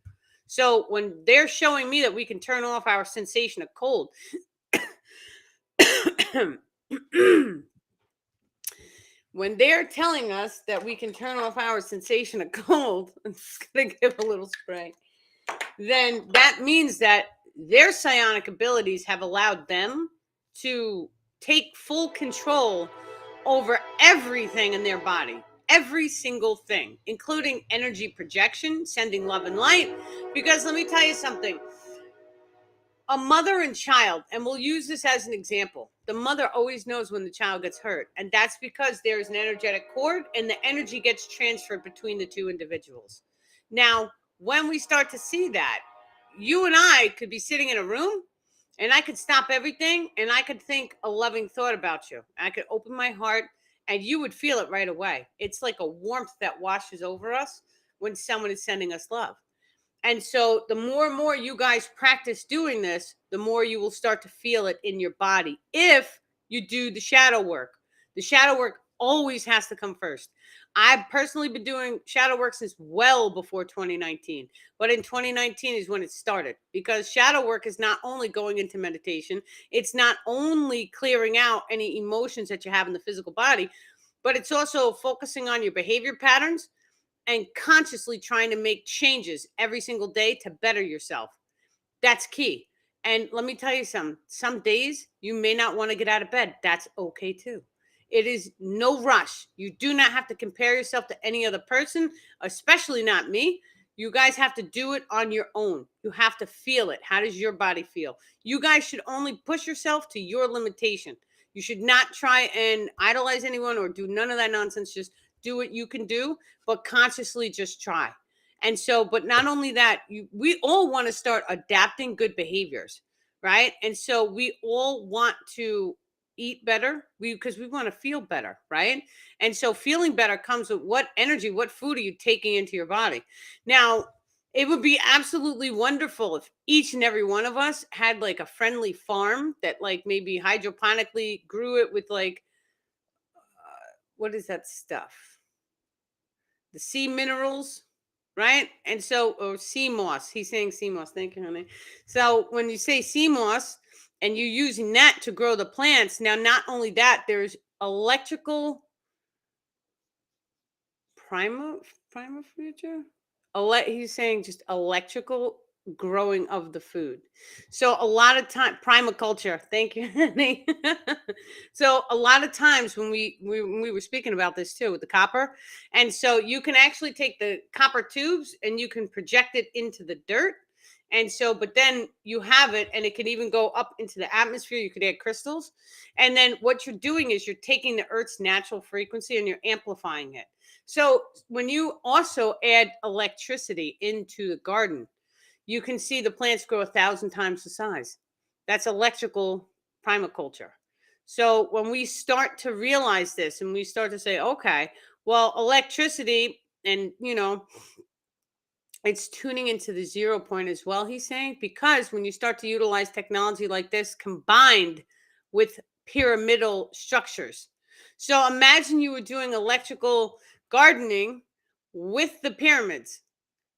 So when they're showing me that we can turn off our sensation of cold, when they're telling us that we can turn off our sensation of cold, I'm just going to give a little spray, then that means that their psionic abilities have allowed them to take full control over everything in their body, every single thing, including energy projection, sending love and light. Because let me tell you something, a mother and child, and we'll use this as an example, the mother always knows when the child gets hurt, and that's because there is an energetic cord and the energy gets transferred between the two individuals. Now when we start to see that, you and I could be sitting in a room and I could stop everything and I could think a loving thought about you. I could open my heart and you would feel it right away. It's like a warmth that washes over us when someone is sending us love. And so the more and more you guys practice doing this, the more you will start to feel it in your body if you do the shadow work. The shadow work always has to come first. I've personally been doing shadow work since well before 2019, but in 2019 is when it started, because shadow work is not only going into meditation, it's not only clearing out any emotions that you have in the physical body, but it's also focusing on your behavior patterns and consciously trying to make changes every single day to better yourself. That's key. And let me tell you something, some days you may not want to get out of bed. That's okay too. It is no rush. You do not have to compare yourself to any other person, especially not me. You guys have to do it on your own. You have to feel it. How does your body feel? You guys should only push yourself to your limitation. You should not try and idolize anyone or do none of that nonsense. Just do what you can do, but consciously just try. And so, but not only that, we all want to start adapting good behaviors, right? And so we all want to eat better, because we want to feel better, right? And so feeling better comes with what energy, what food are you taking into your body? Now, it would be absolutely wonderful if each and every one of us had like a friendly farm that like maybe hydroponically grew it with like, what is that stuff? The sea minerals, right? And so, or sea moss. He's saying sea moss. Thank you, honey. So when you say sea moss and you're using that to grow the plants, now not only that, there's electrical prima future. He's saying just electrical growing of the food. So a lot of time, primaculture. Thank you, honey. So a lot of times when we were speaking about this too with the copper, and so you can actually take the copper tubes and you can project it into the dirt. And so, but then you have it, and it can even go up into the atmosphere. You could add crystals. And then what you're doing is you're taking the Earth's natural frequency and you're amplifying it. So when you also add electricity into the garden, you can see the plants grow 1,000 times the size. That's electrical primaculture. So when we start to realize this and we start to say, okay, well, electricity, and it's tuning into the 0 point as well, he's saying, because when you start to utilize technology like this combined with pyramidal structures. So imagine you were doing electrical gardening with the pyramids.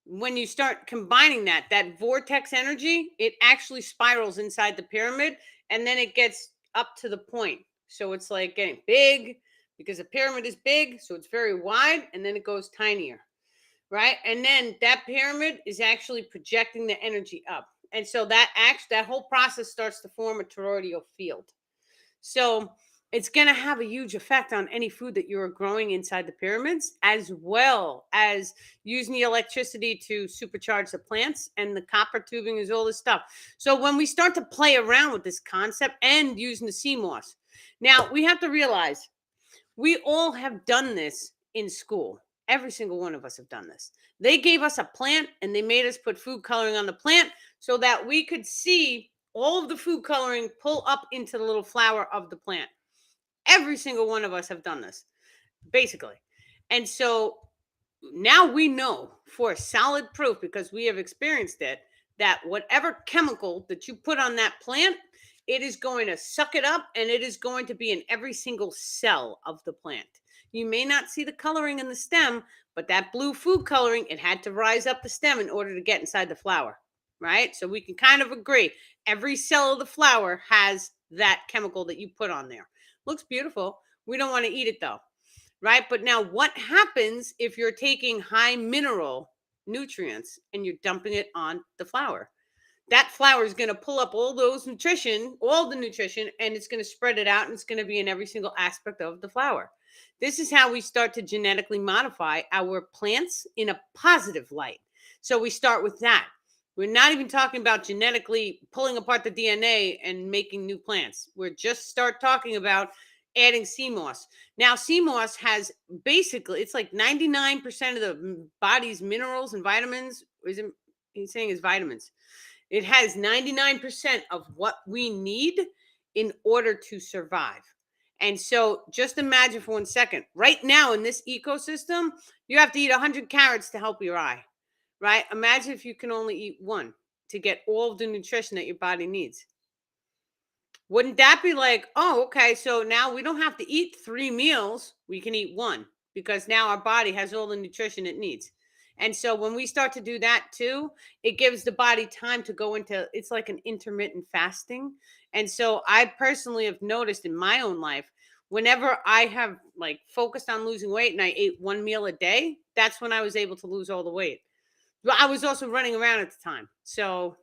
When you start combining that vortex energy, it actually spirals inside the pyramid and then it gets up to the point. So it's like getting big because the pyramid is big. So it's very wide and then it goes tinier. Right. And then that pyramid is actually projecting the energy up. And so that whole process starts to form a toroidal field. So it's going to have a huge effect on any food that you're growing inside the pyramids, as well as using the electricity to supercharge the plants, and the copper tubing is all this stuff. So when we start to play around with this concept and using the sea moss, now we have to realize we all have done this in school. Every single one of us have done this. They gave us a plant and they made us put food coloring on the plant so that we could see all of the food coloring pull up into the little flower of the plant. Every single one of us have done this, basically. And so now we know for solid proof, because we have experienced it, that whatever chemical that you put on that plant, it is going to suck it up and it is going to be in every single cell of the plant. You may not see the coloring in the stem, but that blue food coloring, it had to rise up the stem in order to get inside the flower, right? So we can kind of agree every cell of the flower has that chemical that you put on there. Looks beautiful. We don't want to eat it though, right? But now what happens if you're taking high mineral nutrients and you're dumping it on the flower? That flower is going to pull up all those nutrition, all the nutrition, and it's going to spread it out and it's going to be in every single aspect of the flower. This is how we start to genetically modify our plants in a positive light. So we start with that. We're not even talking about genetically pulling apart the DNA and making new plants. We're just start talking about adding sea moss. Now, sea moss has basically, it's like 99% of the body's minerals and vitamins. He's saying is vitamins. It has 99% of what we need in order to survive. And so just imagine for 1 second, right now in this ecosystem, you have to eat 100 carrots to help your eye, right? Imagine if you can only eat one to get all of the nutrition that your body needs. Wouldn't that be like, oh, okay, so now we don't have to eat 3 meals. We can eat one because now our body has all the nutrition it needs. And so when we start to do that too, it gives the body time to go into, it's like an intermittent fasting. And so I personally have noticed in my own life, whenever I have like focused on losing weight and I ate 1 meal a day, that's when I was able to lose all the weight. But I was also running around at the time. So,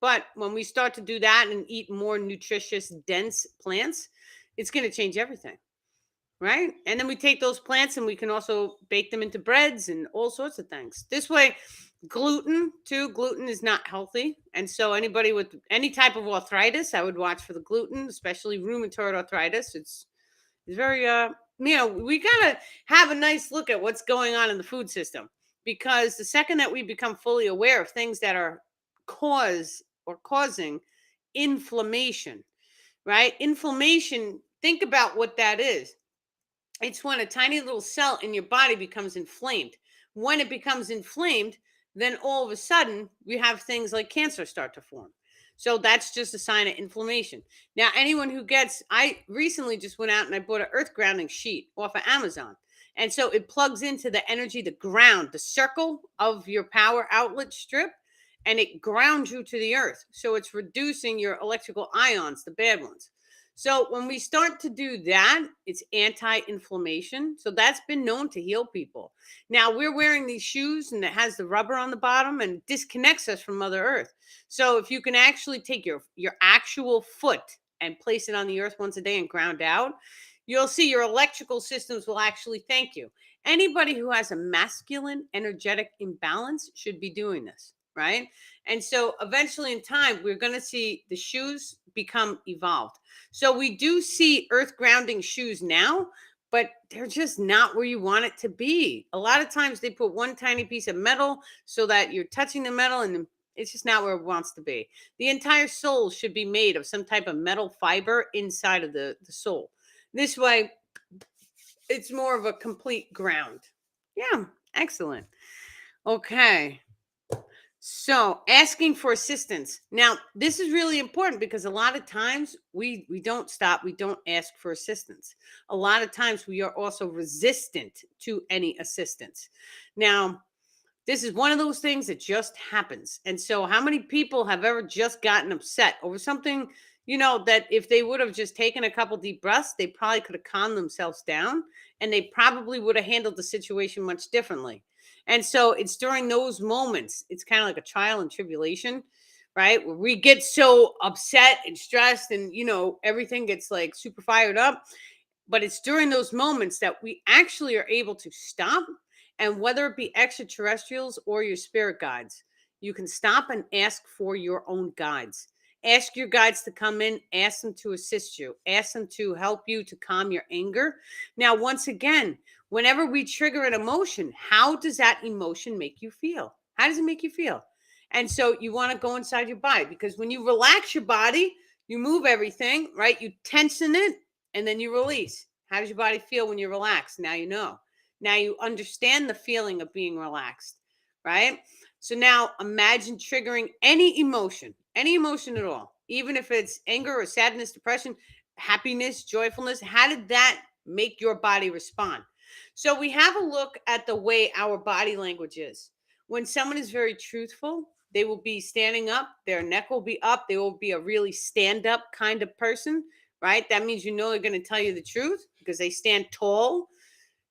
but when we start to do that and eat more nutritious, dense plants, it's going to change everything. Right. And then we take those plants and we can also bake them into breads and all sorts of things. This way, gluten too. Gluten is not healthy. And so anybody with any type of arthritis, I would watch for the gluten, especially rheumatoid arthritis. It's very, we got to have a nice look at what's going on in the food system, because the second that we become fully aware of things that are causing inflammation, right? Inflammation, think about what that is. It's when a tiny little cell in your body becomes inflamed. When it becomes inflamed, then all of a sudden we have things like cancer start to form. So that's just a sign of inflammation. Now, anyone who I recently just went out and I bought an earth grounding sheet off of Amazon. And so it plugs into the energy, the ground, the circle of your power outlet strip, and it grounds you to the earth. So it's reducing your electrical ions, the bad ones. So when we start to do that, it's anti-inflammation. So that's been known to heal people. Now we're wearing these shoes and it has the rubber on the bottom and disconnects us from Mother Earth. So if you can actually take your actual foot and place it on the earth once a day and ground out, you'll see your electrical systems will actually thank you. Anybody who has a masculine energetic imbalance should be doing this, right? And so eventually in time, we're going to see the shoes become evolved. So we do see earth grounding shoes now, but they're just not where you want it to be. A lot of times they put one tiny piece of metal so that you're touching the metal and it's just not where it wants to be. The entire sole should be made of some type of metal fiber inside of the sole. This way, it's more of a complete ground. Yeah, excellent. Okay. So asking for assistance. Now, this is really important because a lot of times we don't stop. We don't ask for assistance. A lot of times we are also resistant to any assistance. Now, this is one of those things that just happens. And so how many people have ever just gotten upset over something, that if they would have just taken a couple deep breaths, they probably could have calmed themselves down and they probably would have handled the situation much differently. And so it's during those moments, it's kind of like a trial and tribulation, right? Where we get so upset and stressed and, everything gets like super fired up. But it's during those moments that we actually are able to stop. And whether it be extraterrestrials or your spirit guides, you can stop and ask for your own guides. Ask your guides to come in, ask them to assist you, ask them to help you to calm your anger. Now, once again, Whenever we trigger an emotion, how does that emotion make you feel? How does it make you feel? And so you want to go inside your body, because when you relax your body, you move everything, right? You tension it and then you release. How does your body feel when you're relaxed? Now you know. Now you understand the feeling of being relaxed, right? So now imagine triggering any emotion at all, even if it's anger or sadness, depression, happiness, joyfulness. How did that make your body respond? So we have a look at the way our body language is. When someone is very truthful, they will be standing up, their neck will be up, they will be a really stand up kind of person, right? That means you know they're going to tell you the truth because they stand tall.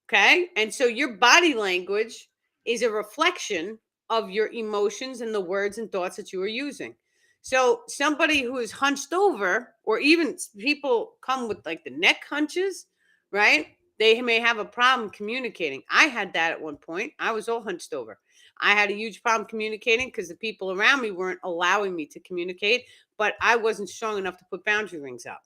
Okay. And so your body language is a reflection of your emotions and the words and thoughts that you are using. So somebody who is hunched over, or even people come with like the neck hunches, right? They may have a problem communicating. I had that at one point. I was all hunched over. I had a huge problem communicating because the people around me weren't allowing me to communicate, but I wasn't strong enough to put boundary rings up.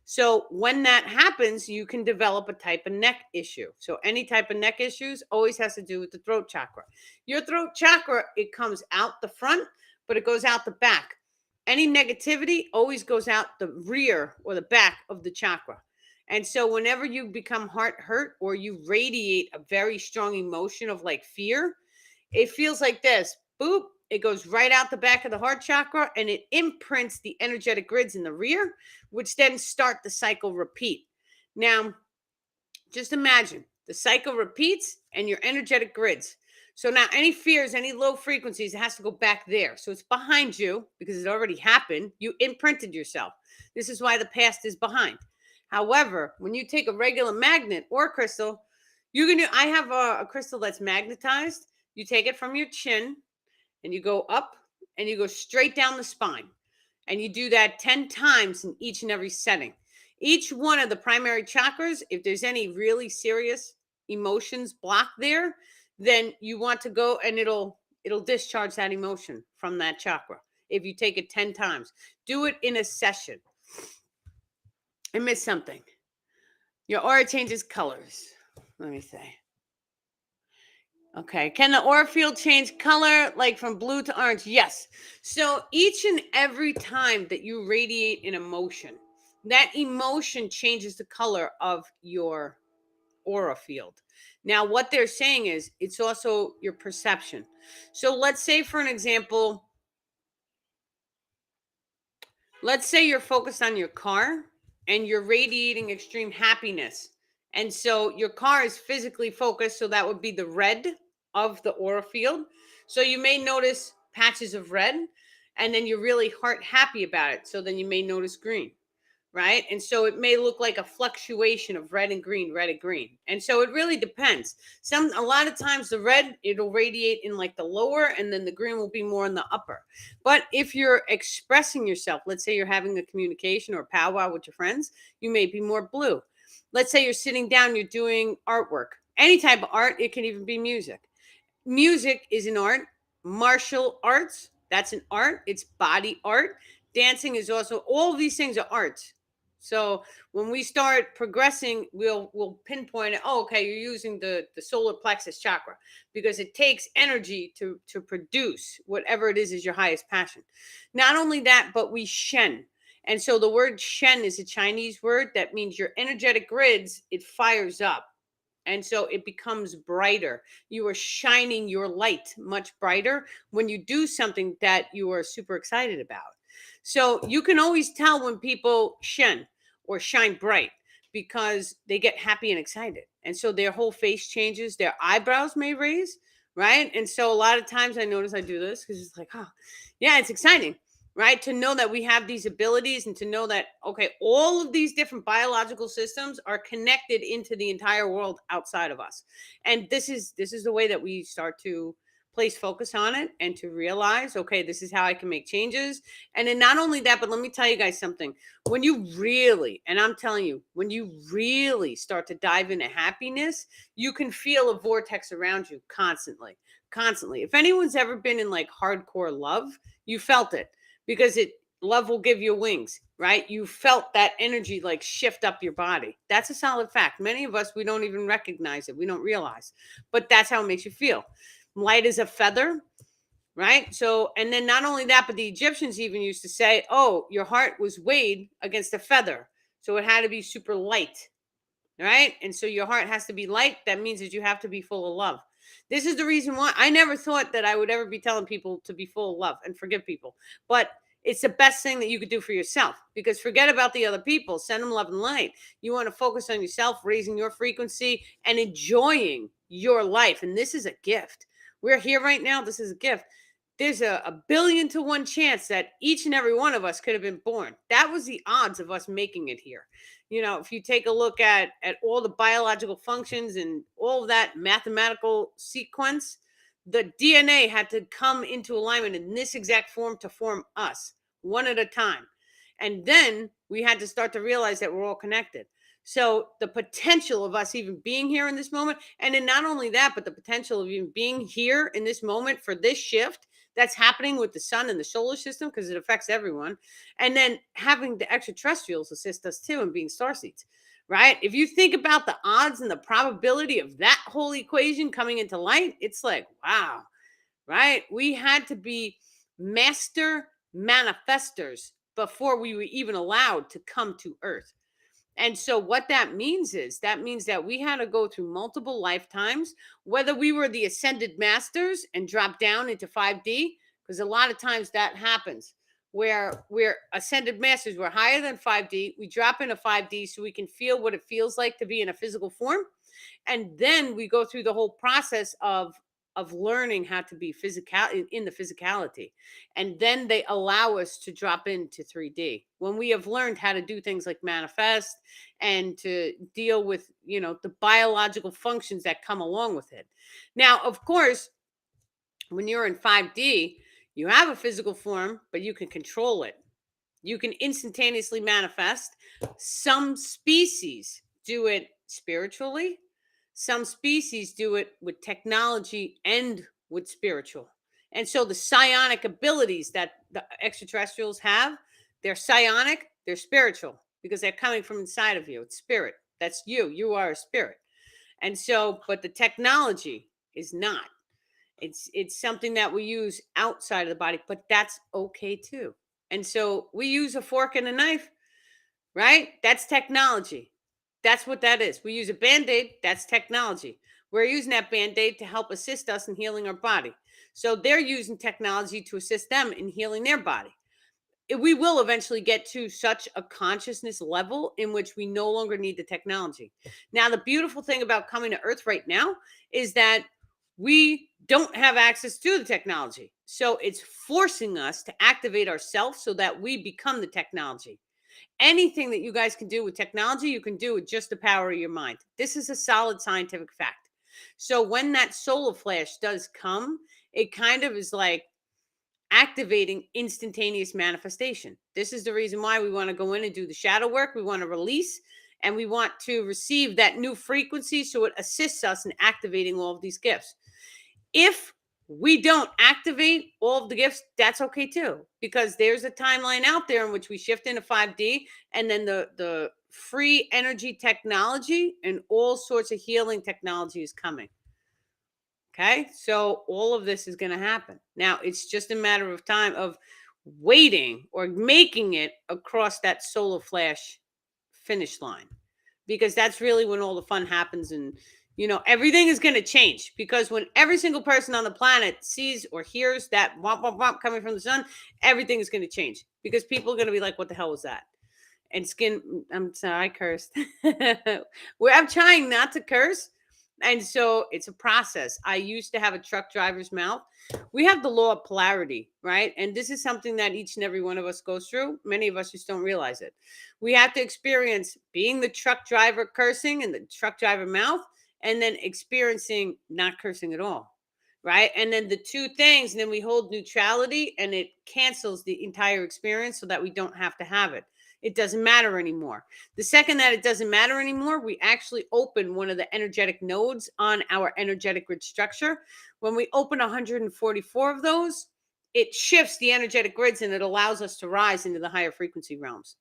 So when that happens, you can develop a type of neck issue. So any type of neck issues always has to do with the throat chakra. Your throat chakra, it comes out the front, but it goes out the back. Any negativity always goes out the rear or the back of the chakra. And so whenever you become heart hurt or you radiate a very strong emotion of like fear, it feels like this. Boop. It goes right out the back of the heart chakra and it imprints the energetic grids in the rear, which then start the cycle repeat. Now, just imagine the cycle repeats and your energetic grids. So now any fears, any low frequencies, it has to go back there. So it's behind you because it already happened. You imprinted yourself. This is why the past is behind. However, when you take a regular magnet or crystal, you can do, I have a crystal that's magnetized. You take it from your chin and you go up and you go straight down the spine. And you do that 10 times in each and every setting. Each one of the primary chakras, if there's any really serious emotions blocked there, then you want to go and it'll discharge that emotion from that chakra. If you take it 10 times, do it in a session. I missed something. Your aura changes colors. Let me say. Okay. Can the aura field change color like from blue to orange? Yes. So each and every time that you radiate an emotion, that emotion changes the color of your aura field. Now, what they're saying is it's also your perception. So let's say, for an example, let's say you're focused on your car and you're radiating extreme happiness. And so your car is physically focused. So that would be the red of the aura field. So you may notice patches of red and then you're really heart happy about it. So then you may notice green, right? And so it may look like a fluctuation of red and green, red and green. And so it really depends. A lot of times the red, it'll radiate in like the lower and then the green will be more in the upper. But if you're expressing yourself, let's say you're having a communication or powwow with your friends, you may be more blue. Let's say you're sitting down, you're doing artwork, any type of art, it can even be music. Music is an art. Martial arts, that's an art. It's body art. Dancing is also, all of these things are arts. So when we start progressing, we'll pinpoint it. Oh, okay, you're using the solar plexus chakra because it takes energy to produce whatever it is your highest passion. Not only that, but we shen. And so the word shen is a Chinese word that means your energetic grids, it fires up. And so it becomes brighter. You are shining your light much brighter when you do something that you are super excited about. So you can always tell when people shen or shine bright because they get happy and excited. And so their whole face changes, their eyebrows may raise, right? And so a lot of times I notice I do this because it's like, oh, yeah, it's exciting, right? To know that we have these abilities and to know that, okay, all of these different biological systems are connected into the entire world outside of us. And this is the way that we start to place focus on it and to realize, okay, this is how I can make changes. And then not only that, but let me tell you guys something. When you really, and I'm telling you, when you really start to dive into happiness, you can feel a vortex around you constantly. If anyone's ever been in like hardcore love, you felt it because love will give you wings, right? You felt that energy like shift up your body. That's a solid fact. Many of us, we don't even recognize it. We don't realize, but that's how it makes you feel. Light as a feather, right? So, and then not only that, but the Egyptians even used to say, oh, your heart was weighed against a feather. So it had to be super light, right? And so your heart has to be light. That means that you have to be full of love. This is the reason why I never thought that I would ever be telling people to be full of love and forgive people. But it's the best thing that you could do for yourself, because forget about the other people. Send them love and light. You want to focus on yourself, raising your frequency and enjoying your life. And this is a gift. We're here right now. This is a gift. There's a billion to one chance that each and every one of us could have been born. That was the odds of us making it here. If you take a look at all the biological functions and all of that mathematical sequence, the DNA had to come into alignment in this exact form to form us, one at a time. And then we had to start to realize that we're all connected. So the potential of us even being here in this moment, and then not only that, but the potential of even being here in this moment for this shift that's happening with the sun and the solar system, because it affects everyone. And then having the extraterrestrials assist us too, and being starseeds, right? If you think about the odds and the probability of that whole equation coming into light, it's like, wow, right? We had to be master manifestors before we were even allowed to come to Earth. And so what that means is that we had to go through multiple lifetimes, whether we were the ascended masters and drop down into 5D, because a lot of times that happens where we're ascended masters, we're higher than 5D, we drop into 5D so we can feel what it feels like to be in a physical form. And then we go through the whole process of learning how to be physical in the physicality. And then they allow us to drop into 3D when we have learned how to do things like manifest and to deal with the biological functions that come along with it. Now, of course, when you're in 5D, you have a physical form, but you can control it. You can instantaneously manifest. Some species do it spiritually. Some species do it with technology and with spiritual. And so the psionic abilities that the extraterrestrials have, they're psionic, they're spiritual, because they're coming from inside of you. It's spirit. That's you. You are a spirit. And so, but the technology is not. It's something that we use outside of the body, but that's okay too. And so we use a fork and a knife, right? That's technology. That's what that is. We use a band-aid, that's technology. We're using that band-aid to help assist us in healing our body. So they're using technology to assist them in healing their body. We will eventually get to such a consciousness level in which we no longer need the technology. Now, the beautiful thing about coming to Earth right now is that we don't have access to the technology. So it's forcing us to activate ourselves so that we become the technology. Anything that you guys can do with technology, you can do with just the power of your mind. This is a solid scientific fact. So when that solar flash does come, it kind of is like activating instantaneous manifestation. This is the reason why we want to go in and do the shadow work. We want to release and we want to receive that new frequency so it assists us in activating all of these gifts. If we don't activate all of the gifts, that's okay too, because there's a timeline out there in which we shift into 5D, and then the free energy technology and all sorts of healing technology is coming. Okay, so all of this is going to happen. Now, it's just a matter of time of waiting or making it across that solar flash finish line, because that's really when all the fun happens. And everything is going to change, because when every single person on the planet sees or hears that womp womp womp coming from the sun, everything is going to change, because people are going to be like, what the hell was that? And I'm sorry, I cursed. I'm trying not to curse. And so it's a process. I used to have a truck driver's mouth. We have the law of polarity, right? And this is something that each and every one of us goes through. Many of us just don't realize it. We have to experience being the truck driver cursing and the truck driver mouth, and then experiencing not cursing at all, right? And then the two things, and then we hold neutrality, and it cancels the entire experience so that we don't have to have it. It doesn't matter anymore. The second that it doesn't matter anymore, we actually open one of the energetic nodes on our energetic grid structure. When we open 144 of those, it shifts the energetic grids and it allows us to rise into the higher frequency realms.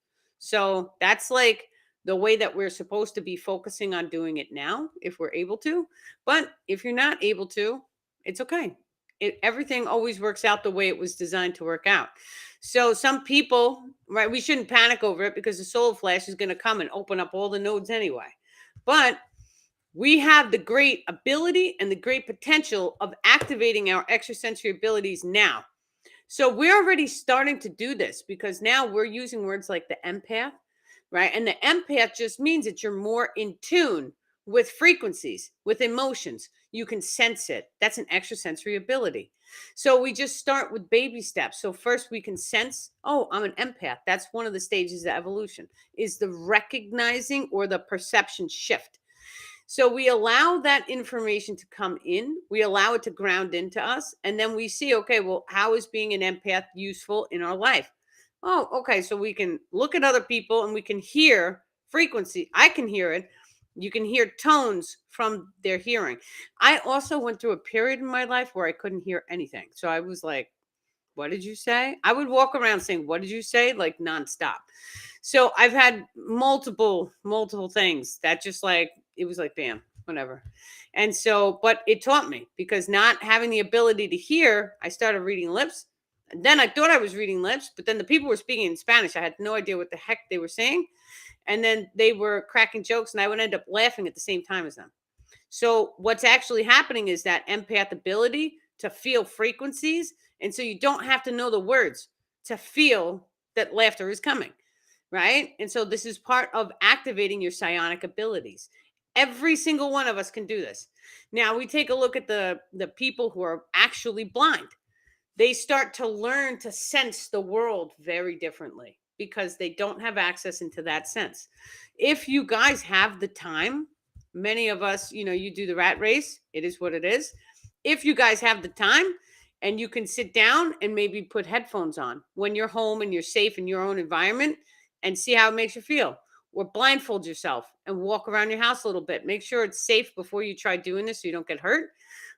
So that's like the way that we're supposed to be focusing on doing it now, if we're able to. But if you're not able to, it's okay. Everything always works out the way it was designed to work out. So some people, right, we shouldn't panic over it because the solar flash is going to come and open up all the nodes anyway. But we have the great ability and the great potential of activating our extrasensory abilities now. So we're already starting to do this because now we're using words like the empath, right? And the empath just means that you're more in tune with frequencies, with emotions. You can sense it. That's an extrasensory ability. So we just start with baby steps. So first we can sense, oh, I'm an empath. That's one of the stages of evolution, is the recognizing or the perception shift. So we allow that information to come in, we allow it to ground into us, and then we see, okay, well, how is being an empath useful in our life? Oh, okay, so we can look at other people and we can hear frequency. I can hear it. You can hear tones from their hearing. I also went through a period in my life where I couldn't hear anything. So I was like, what did you say? I would walk around saying, what did you say? Like nonstop. So I've had multiple things that just like, it was like, bam, whatever. And so, but it taught me because not having the ability to hear, I started reading lips. And then I thought I was reading lips, but then the people were speaking in Spanish. I had no idea what the heck they were saying. And then they were cracking jokes and I would end up laughing at the same time as them. So what's actually happening is that empath ability to feel frequencies. And so you don't have to know the words to feel that laughter is coming, right? And so this is part of activating your psionic abilities. Every single one of us can do this. Now we take a look at the people who are actually blind. They start to learn to sense the world very differently because they don't have access into that sense. If you guys have the time, many of us, you do the rat race, it is what it is. If you guys have the time and you can sit down and maybe put headphones on when you're home and you're safe in your own environment and see how it makes you feel, or blindfold yourself and walk around your house a little bit. Make sure it's safe before you try doing this so you don't get hurt,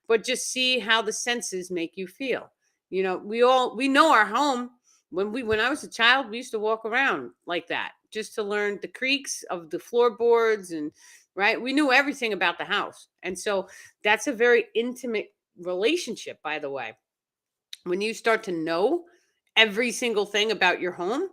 but just see how the senses make you feel. We know our home. When I was a child, we used to walk around like that just to learn the creaks of the floorboards, and right, we knew everything about the house. And so that's a very intimate relationship, by the way. When you start to know every single thing about your home,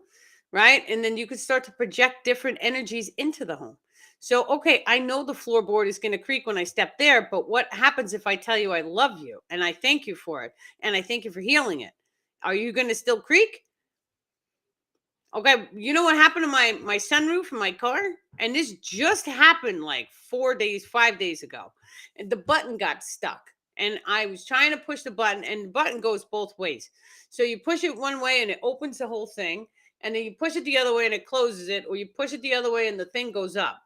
right? And then you can start to project different energies into the home. So, okay, I know the floorboard is going to creak when I step there, but what happens if I tell you I love you and I thank you for it and I thank you for healing it? Are you going to still creak? Okay, you know what happened to my sunroof in my car? And this just happened like 5 days ago. And the button got stuck. And I was trying to push the button, and the button goes both ways. So you push it one way and it opens the whole thing, and then you push it the other way and it closes it, or you push it the other way and the thing goes up.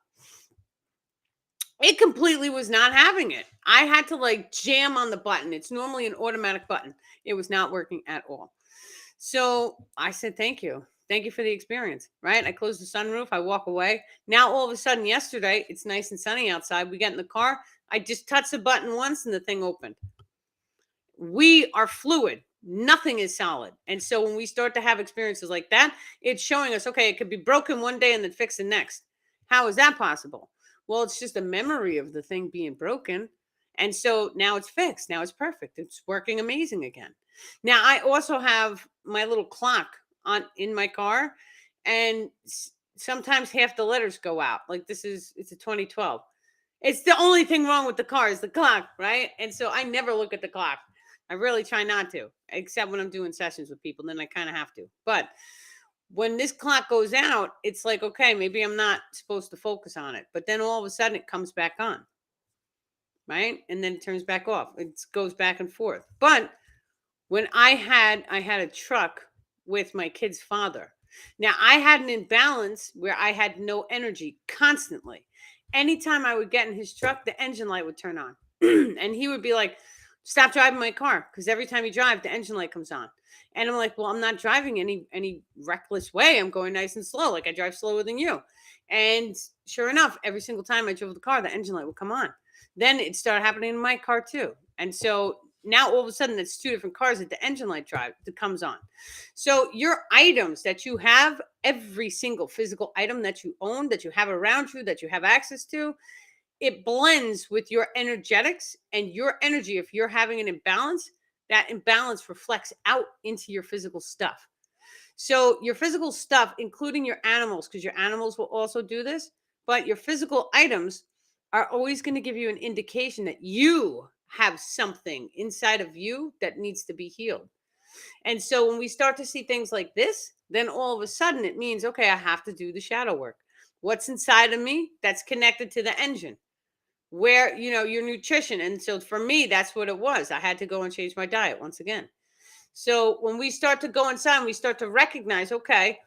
It completely was not having it. I had to like jam on the button. It's normally an automatic button. It was not working at all. So I said, thank you. Thank you for the experience, right? I closed the sunroof. I walk away. Now, all of a sudden, yesterday, it's nice and sunny outside. We get in the car. I just touched the button once and the thing opened. We are fluid. Nothing is solid. And so when we start to have experiences like that, it's showing us, okay, it could be broken one day and then fixed the next. How is that possible? Well, it's just a memory of the thing being broken. And so now it's fixed. Now it's perfect. It's working amazing again. Now I also have my little clock on in my car, and sometimes half the letters go out. Like it's a 2012. It's the only thing wrong with the car is the clock, right? And so I never look at the clock. I really try not to, except when I'm doing sessions with people, then I kind of have to. But when this clock goes out, it's like, okay, maybe I'm not supposed to focus on it. But then all of a sudden it comes back on, right? And then it turns back off. It goes back and forth. But when I had a truck with my kid's father. Now I had an imbalance where I had no energy constantly. Anytime I would get in his truck, the engine light would turn on. And he would be like, stop driving my car, because every time you drive, the engine light comes on. And I'm like, well, I'm not driving any reckless way. I'm going nice and slow. Like I drive slower than you. And sure enough, every single time I drove the car, the engine light would come on. Then it started happening in my car too. And so now all of a sudden it's two different cars that the engine light drive that comes on. So your items that you have, every single physical item that you own, that you have around you, that you have access to, it blends with your energetics and your energy. If you're having an imbalance, that imbalance reflects out into your physical stuff. So your physical stuff, including your animals, because your animals will also do this, but your physical items are always going to give you an indication that you have something inside of you that needs to be healed. And so when we start to see things like this, then all of a sudden it means, okay, I have to do the shadow work. What's inside of me that's connected to the engine? Where, your nutrition. And so for me, that's what it was. I had to go and change my diet once again. So when we start to go inside and we start to recognize, okay,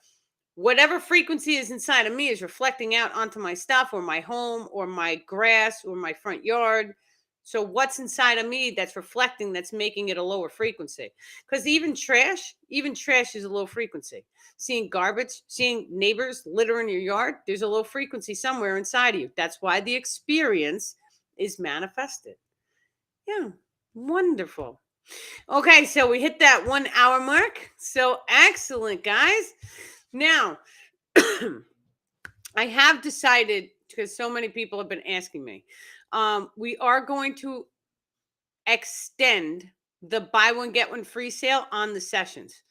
whatever frequency is inside of me is reflecting out onto my stuff or my home or my grass or my front yard. So what's inside of me that's reflecting, that's making it a lower frequency? Because even trash is a low frequency. Seeing garbage, seeing neighbors litter in your yard, there's a low frequency somewhere inside of you. That's why the experience is manifested. Yeah, wonderful. Okay, so we hit that 1 hour mark. So excellent, guys. Now, I have decided, because so many people have been asking me, we are going to extend the buy one get one free sale on the sessions.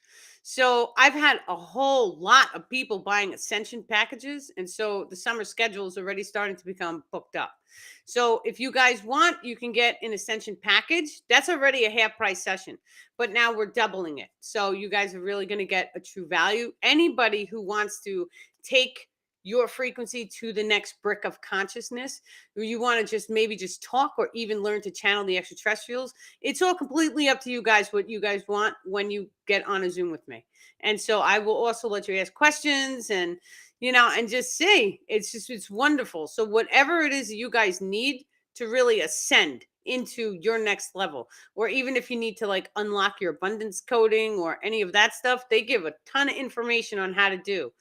So I've had a whole lot of people buying Ascension packages, and so the summer schedule is already starting to become booked up. So if you guys want, you can get an Ascension package. That's already a half price session, but now we're doubling it. So you guys are really going to get a true value. Anybody who wants to take your frequency to the next brick of consciousness, or you want to just talk or even learn to channel the extraterrestrials, it's all completely up to you guys what you guys want when you get on a Zoom with me. And so I will also let you ask questions and and just see. It's wonderful. So whatever it is that you guys need to really ascend into your next level, or even if you need to like unlock your abundance coding or any of that stuff, they give a ton of information on how to do.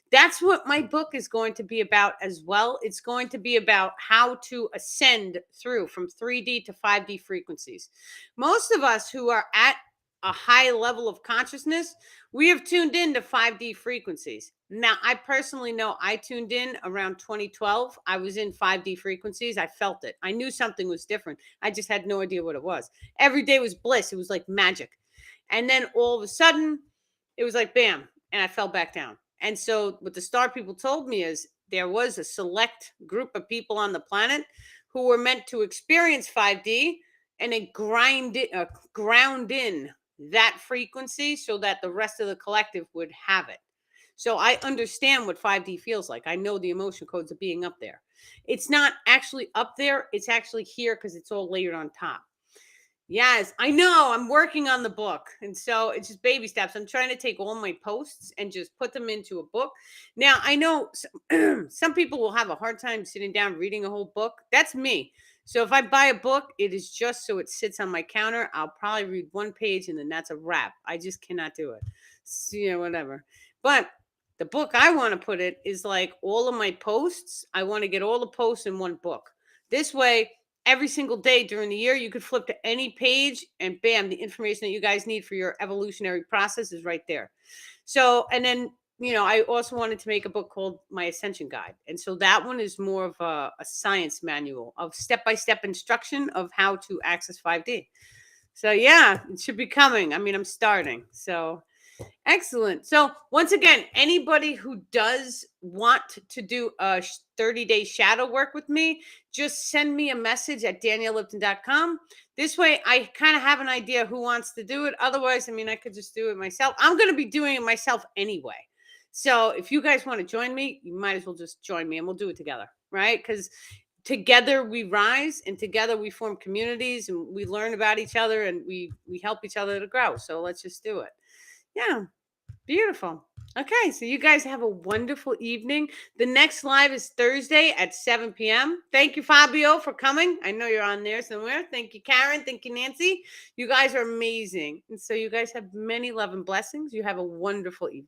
That's what my book is going to be about as well. It's going to be about how to ascend through from 3D to 5D frequencies. Most of us who are at a high level of consciousness, we have tuned in to 5D frequencies. Now, I personally know I tuned in around 2012. I was in 5D frequencies. I felt it. I knew something was different. I just had no idea what it was. Every day was bliss. It was like magic. And then all of a sudden, it was like bam, and I fell back down. And so what the star people told me is there was a select group of people on the planet who were meant to experience 5D and then ground in that frequency so that the rest of the collective would have it. So I understand what 5D feels like. I know the emotion codes of being up there. It's not actually up there. It's actually here because it's all layered on top. Yes, I know. I'm working on the book. And so it's just baby steps. I'm trying to take all my posts and just put them into a book. Now, I know some people will have a hard time sitting down reading a whole book. That's me. So if I buy a book, it is just so it sits on my counter. I'll probably read one page and then that's a wrap. I just cannot do it. So, whatever. But the book I want to put it is like all of my posts. I want to get all the posts in one book. This way, every single day during the year, you could flip to any page and bam, the information that you guys need for your evolutionary process is right there. So, and then, I also wanted to make a book called My Ascension Guide. And so that one is more of a science manual of step-by-step instruction of how to access 5D. So yeah, it should be coming. I mean, I'm starting. So excellent. So once again, anybody who does want to do a 30-day shadow work with me, just send me a message at daniellipton.com. This way I kind of have an idea who wants to do it. Otherwise, I mean, I could just do it myself. I'm going to be doing it myself anyway. So if you guys want to join me, you might as well just join me and we'll do it together, right? Because together we rise and together we form communities and we learn about each other and we help each other to grow. So let's just do it. Yeah, beautiful. Okay, so you guys have a wonderful evening. The next live is Thursday at 7 p.m. Thank you, Fabio, for coming. I know you're on there somewhere. Thank you, Karen. Thank you, Nancy. You guys are amazing. And so you guys have many love and blessings. You have a wonderful evening.